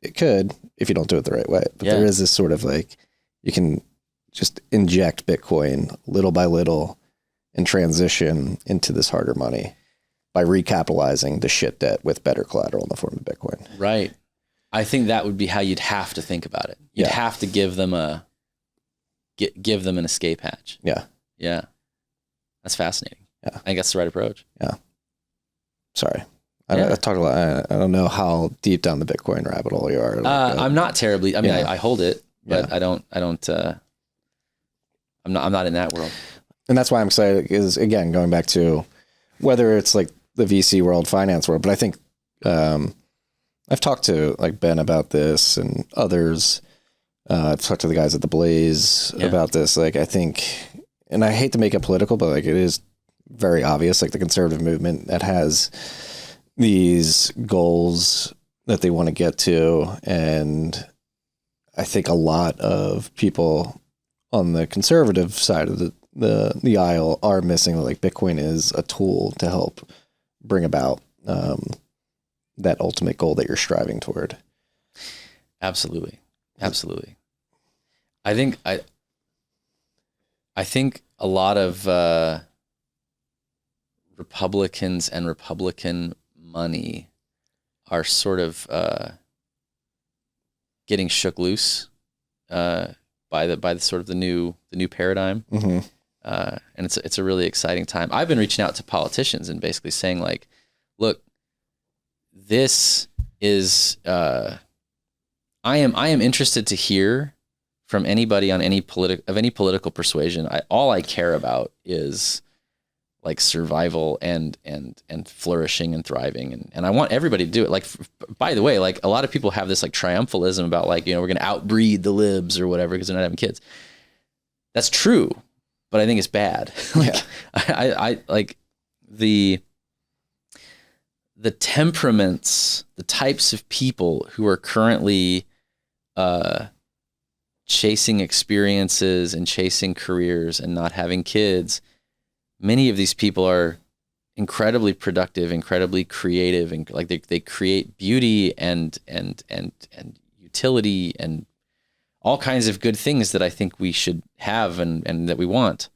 it could if you don't do it the right way. But there is this sort of like, you can just inject Bitcoin little by little and transition into this harder money by recapitalizing the shit debt with better collateral in the form of Bitcoin. Right. I think that would be how you'd have to think about it. You'd have to give them an escape hatch. Yeah. Yeah. That's fascinating. Yeah. I think that's the right approach. Yeah. Sorry. I talked a lot. I don't know how deep down the Bitcoin rabbit hole you are. I'm not terribly, I mean, I hold it, but I'm not in that world. And that's why I'm excited is, again, going back to whether it's like the VC world, finance world, but I think I've talked to like Ben about this and others. I've talked to the guys at the Blaze about this. Like, I think, and I hate to make it political, but like, it is very obvious, like the conservative movement that has these goals that they want to get to. And I think a lot of people on the conservative side of the aisle are missing, like, Bitcoin is a tool to help bring about that ultimate goal that you're striving toward. Absolutely. Absolutely. I think a lot of Republicans and Republican money are sort of getting shook loose by the sort of the new paradigm. And it's a really exciting time. I've been reaching out to politicians and basically saying like, look, this is I am interested to hear from anybody on any political persuasion. All I care about is like survival and flourishing and thriving. And I want everybody to do it. Like, by the way, like a lot of people have this like triumphalism about like, we're going to outbreed the libs or whatever because they're not having kids. That's true, but I think it's bad. Like, yeah. I like the temperaments, the types of people who are currently chasing experiences and chasing careers and not having kids. Many of these people are incredibly productive, incredibly creative, and like they create beauty and utility and all kinds of good things that I think we should have and that we want.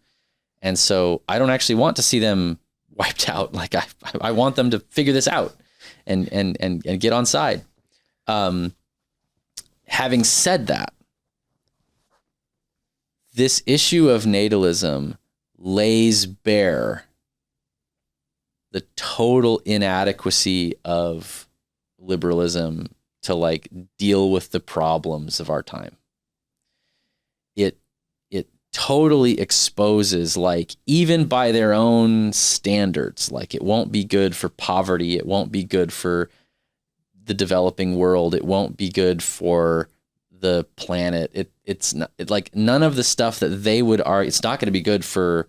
And so I don't actually want to see them wiped out. Like I want them to figure this out and get on side. Having said that, this issue of natalism lays bare the total inadequacy of liberalism to like deal with the problems of our time. It totally exposes, like, even by their own standards, like it won't be good for poverty, it won't be good for the developing world, it won't be good for the planet. It's not like none of the stuff that they would argue. It's not going to be good for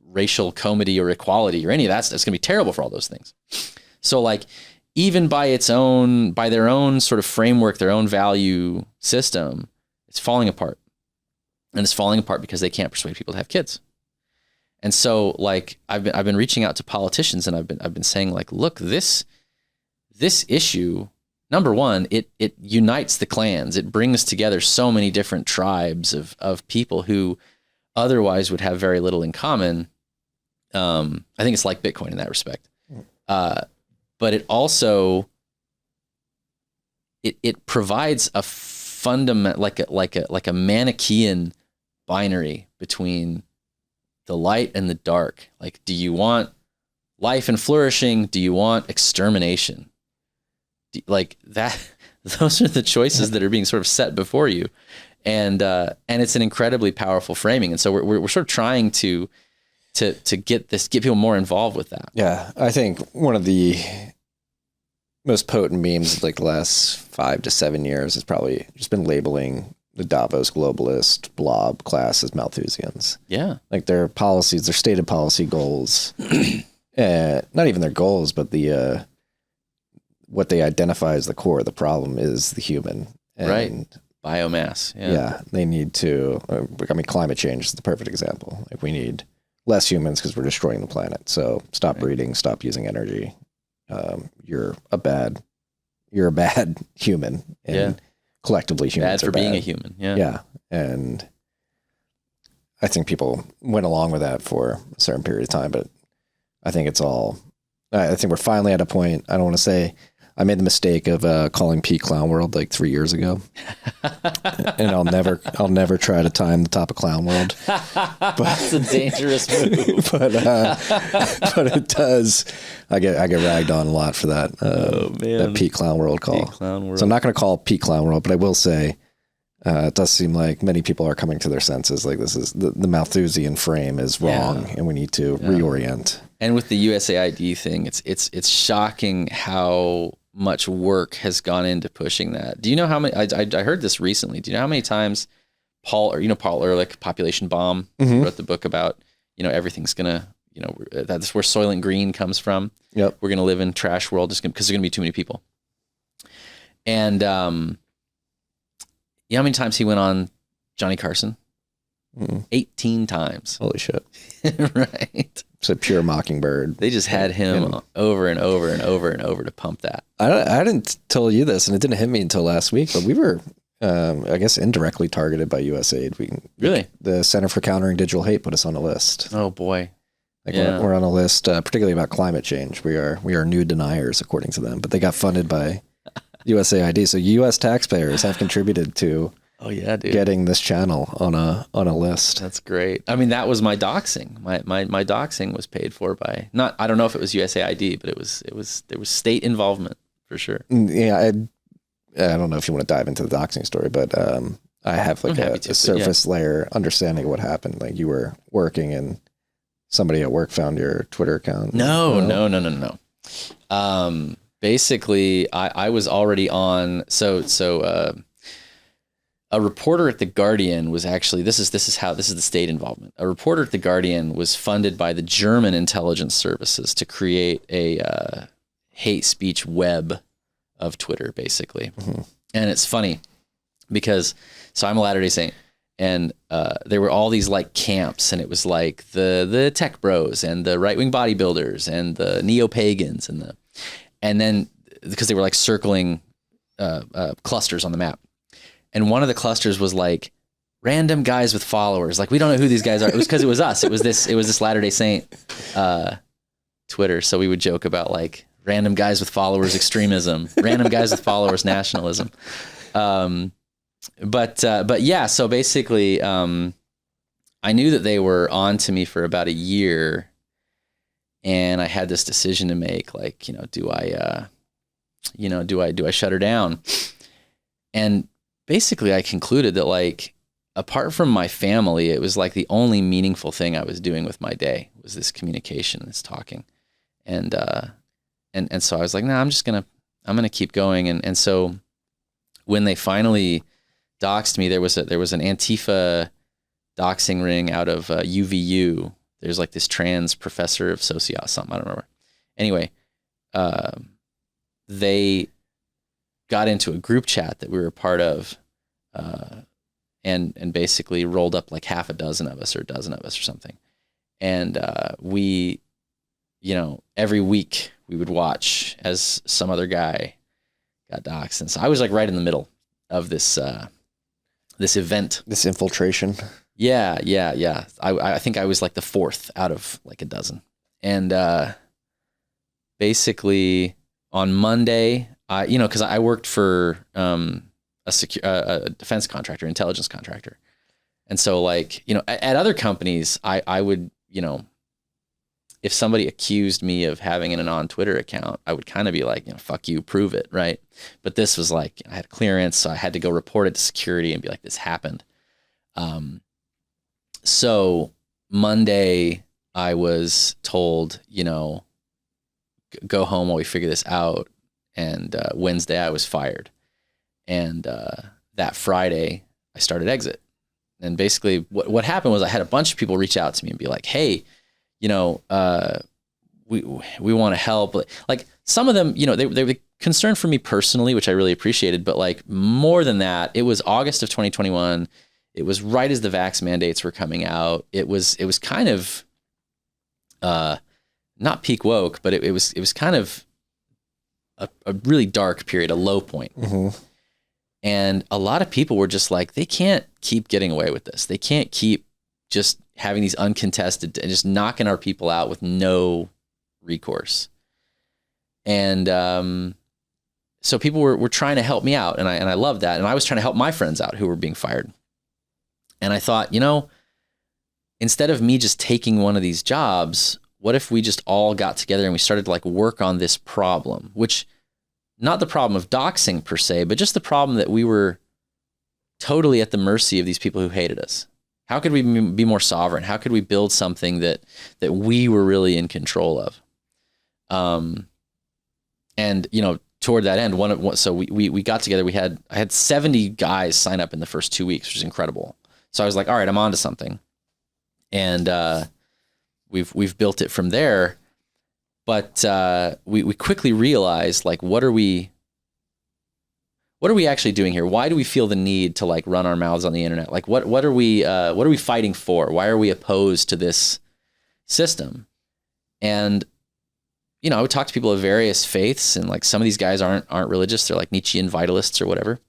racial comity or equality or any of that stuff. It's going to be terrible for all those things. So like even by their own sort of framework, their own value system, it's falling apart. And it's falling apart because they can't persuade people to have kids. And so like I've been reaching out to politicians and I've been saying like, look, this issue, number one, it unites the clans. It brings together so many different tribes of people who otherwise would have very little in common. I think it's like Bitcoin in that respect. But it also, it provides a fundament, like a Manichaean binary between the light and the dark. Like, do you want life and flourishing? Do you want extermination? Like that, those are the choices that are being sort of set before you. And it's an incredibly powerful framing. And so we're sort of trying to get people more involved with that. Yeah. I think one of the most potent memes of like the last 5 to 7 years has probably just been labeling the Davos globalist blob class as Malthusians. Yeah. Like their policies, their stated policy goals, not even their goals, but the, what they identify as the core of the problem is the human. And right. Biomass. Yeah. They need to, climate change is the perfect example. Like we need less humans because we're destroying the planet. So stop breeding, stop using energy. You're a bad human. And collectively humans bad for being a human. Yeah. Yeah. And I think people went along with that for a certain period of time, but I think I think we're finally at a point. I don't want to say I made the mistake of calling Pete Clown World like 3 years ago, and I'll never try to time the top of Clown World. That's a dangerous move. but it does. I get ragged on a lot for that. That Pete Clown World call. Pete Clown World. So I'm not going to call Pete Clown World, but I will say it does seem like many people are coming to their senses. Like this is the Malthusian frame is wrong, and we need to reorient. And with the USAID thing, it's shocking how much work has gone into pushing that. Do you know how many? I heard this recently. Do you know how many times Paul Ehrlich, Population Bomb, wrote the book about everything's gonna that's where Soylent Green comes from. Yep, we're gonna live in trash world just because there's gonna be too many people. And you know how many times he went on Johnny Carson? 18 times. Holy shit! Right. It's a pure Mockingbird. They just had him over and over and over and over to pump that. I didn't tell you this, and it didn't hit me until last week, but we were, I guess, indirectly targeted by USAID. Really? The Center for Countering Digital Hate put us on a list. Oh, boy. We're on a list, particularly about climate change. We are new deniers, according to them, but they got funded by USAID. So U.S. taxpayers have contributed to Oh yeah, dude. getting this channel on a list. That's great. I mean, that was my doxing. My doxing was paid for by not. I don't know if it was USAID, but there was state involvement for sure. Yeah, I don't know if you want to dive into the doxing story, but I have like a surface layer understanding of what happened. Like you were working and somebody at work found your Twitter account. No. Basically, I was already on. So a reporter at The Guardian was actually, this is the state involvement. A reporter at The Guardian was funded by the German intelligence services to create a hate speech web of Twitter, basically. Mm-hmm. And it's funny because, so I'm a Latter-day Saint, and there were all these like camps, and it was like the tech bros and the right-wing bodybuilders and the neo-pagans and then because they were like circling clusters on the map. And one of the clusters was like random guys with followers. Like, we don't know who these guys are. It was because it was us. It was this Latter-day Saint Twitter. So we would joke about like random guys with followers extremism, random guys with followers nationalism. But yeah, so basically, I knew that they were on to me for about a year, and I had this decision to make. Like, do I shut her down? And basically, I concluded that, like, apart from my family, it was like the only meaningful thing I was doing with my day was this communication, this talking, and so I was like, I'm gonna keep going, and so when they finally doxed me, there was an Antifa doxing ring out of UVU. There's like this trans professor of something, I don't remember. Anyway, they got into a group chat that we were a part of, and basically rolled up like half a dozen of us or a dozen of us or something. And we, every week we would watch as some other guy got doxed. And so I was like right in the middle of this event. This infiltration. Yeah. I think I was like the fourth out of like a dozen. And basically on Monday, because I worked for a defense contractor, intelligence contractor. And so like, at other companies, I would, if somebody accused me of having an anon Twitter account, I would kind of be like, fuck you, prove it, right? But this was like, I had clearance, so I had to go report it to security and be like, this happened. So Monday, I was told, go home while we figure this out. And Wednesday, I was fired. And that Friday, I started Exit. And basically, what happened was I had a bunch of people reach out to me and be like, hey, we want to help. Like some of them, they were concerned for me personally, which I really appreciated. But like more than that, it was August of 2021. It was right as the vax mandates were coming out. It was kind of not peak woke, but it was kind of a really dark period, a low point. Mm-hmm. And a lot of people were just like, they can't keep getting away with this. They can't keep just having these uncontested and just knocking our people out with no recourse. And so people were trying to help me out, and I loved that. And I was trying to help my friends out who were being fired. And I thought, instead of me just taking one of these jobs, what if we just all got together and we started to like work on this problem, which not the problem of doxing per se, but just the problem that we were totally at the mercy of these people who hated us. How could we be more sovereign? How could we build something that we were really in control of? And toward that end, so we got together. I had 70 guys sign up in the first 2 weeks, which is incredible. So I was like, all right, I'm on to something. And we've built it from there. But we quickly realized, like, what are we actually doing here? Why do we feel the need to like run our mouths on the internet? Like, what are we fighting for? Why are we opposed to this system? And I would talk to people of various faiths, and like some of these guys aren't religious. They're like Nietzschean vitalists or whatever,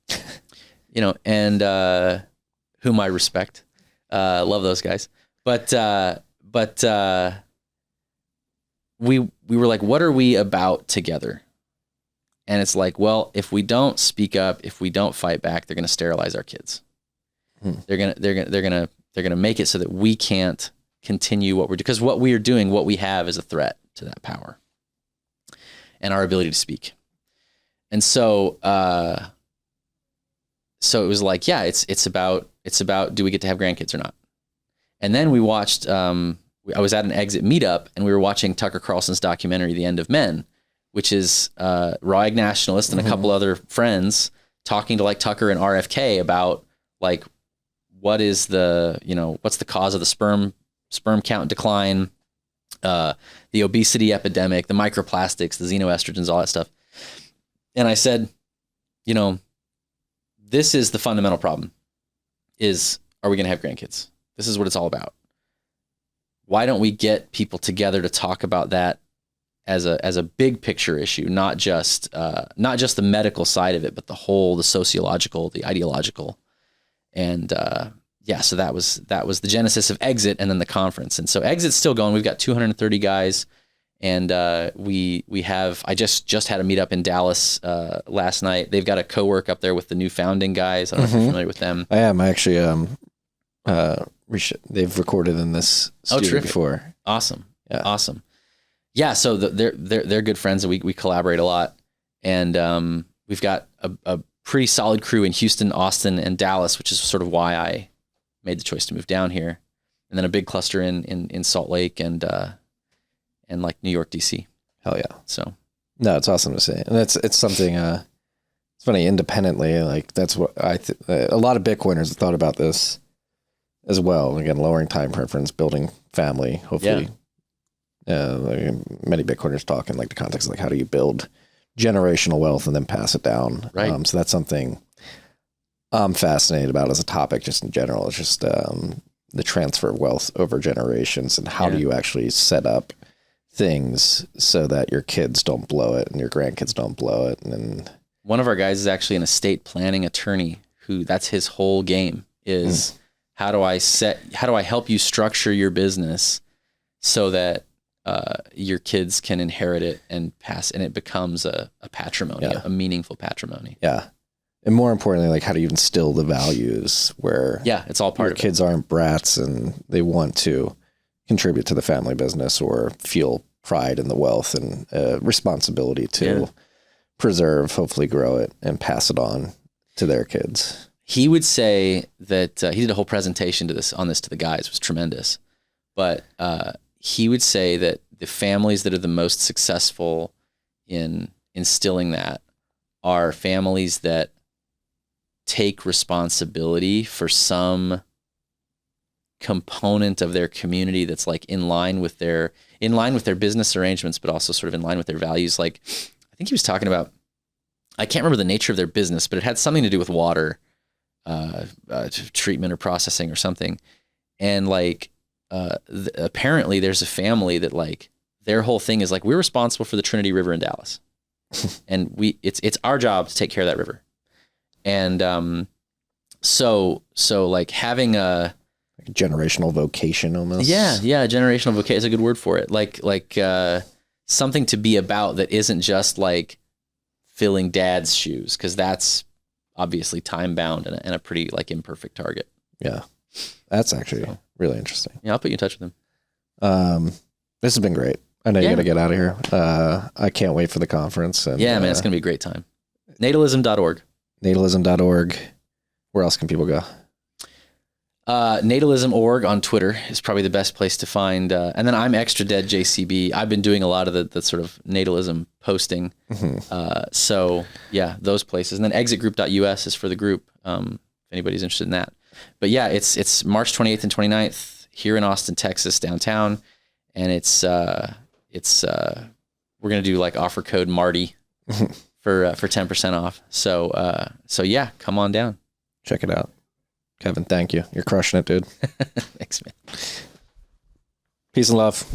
and whom I respect. Love those guys. But we were like, what are we about together? And it's like, well, if we don't speak up, if we don't fight back, they're going to sterilize our kids. They're going to make it so that we can't continue what we're doing, because what we are doing, what we have is a threat to that power and our ability to speak. And so, so it was like, yeah, it's about, do we get to have grandkids or not? And then we watched, I was at an Exit meetup and we were watching Tucker Carlson's documentary, The End of Men, which is raw egg nationalist and a couple other friends talking to like Tucker and RFK about like, what is the, what's the cause of the sperm count decline, the obesity epidemic, the microplastics, the xenoestrogens, all that stuff. And I said, this is the fundamental problem is, are we going to have grandkids? This is what it's all about. Why don't we get people together to talk about that as a big picture issue, not just the medical side of it, but the sociological, the ideological. And so that was the genesis of Exit and then the conference. And so Exit's still going. We've got 230 guys. And we have, I just had a meetup in Dallas last night. They've got a co-work up there with the new founding guys. I don't know if you're familiar with them. I am. I actually, they've recorded in this studio before. Awesome. Yeah. Awesome. Yeah. So they're good friends and we collaborate a lot. And we've got a pretty solid crew in Houston, Austin, and Dallas, which is sort of why I made the choice to move down here. And then a big cluster in Salt Lake and like New York, DC. Hell yeah. So no, it's awesome to see. And it's something, it's funny, independently, like that's what a lot of Bitcoiners have thought about this as well. Again, lowering time preference, building family, hopefully. Like many Bitcoiners talk in like the context of like, how do you build generational wealth and then pass it down? Right. So that's something I'm fascinated about as a topic just in general. It's just the transfer of wealth over generations and how do you actually set up things so that your kids don't blow it and your grandkids don't blow it. And one of our guys is actually an estate planning attorney who that's his whole game is how do I help you structure your business so that your kids can inherit it and pass, and it becomes a patrimony, a meaningful patrimony. Yeah. And more importantly, like how do you instill the values where it's all part of it. Kids aren't brats and they want to contribute to the family business or feel pride in the wealth and responsibility to preserve, hopefully grow it and pass it on to their kids. He would say that he did a whole presentation to the guys. It was tremendous. But he would say that the families that are the most successful in instilling that are families that take responsibility for some component of their community that's like in line with their business arrangements, but also sort of in line with their values. Like I think he was talking about, I can't remember the nature of their business, but it had something to do with water treatment or processing or something. And like apparently there's a family that like their whole thing is like, we're responsible for the Trinity River in Dallas. And it's our job to take care of that river. And so like having a generational vocation almost. Yeah, generational vocation is a good word for it. Like something to be about that isn't just like filling dad's shoes, because that's obviously time bound and a pretty like imperfect target. Yeah, that's actually really interesting. Yeah, I'll put you in touch with him. This has been great. I know you got to get out of here. I can't wait for the conference. And, man, it's going to be a great time. Natalism.org. Natalism.org. Where else can people go? Natalism.org on Twitter is probably the best place to find. And then I'm Extra Dead JCB. I've been doing a lot of the sort of natalism posting. So yeah, those places. And then exitgroup.us is for the group. If anybody's interested in that. But yeah, it's March 28th and 29th here in Austin, Texas, downtown. And we're going to do like offer code Marty for 10% off. So yeah, come on down. Check it out. Kevin, thank you. You're crushing it, dude. Thanks, man. Peace and love.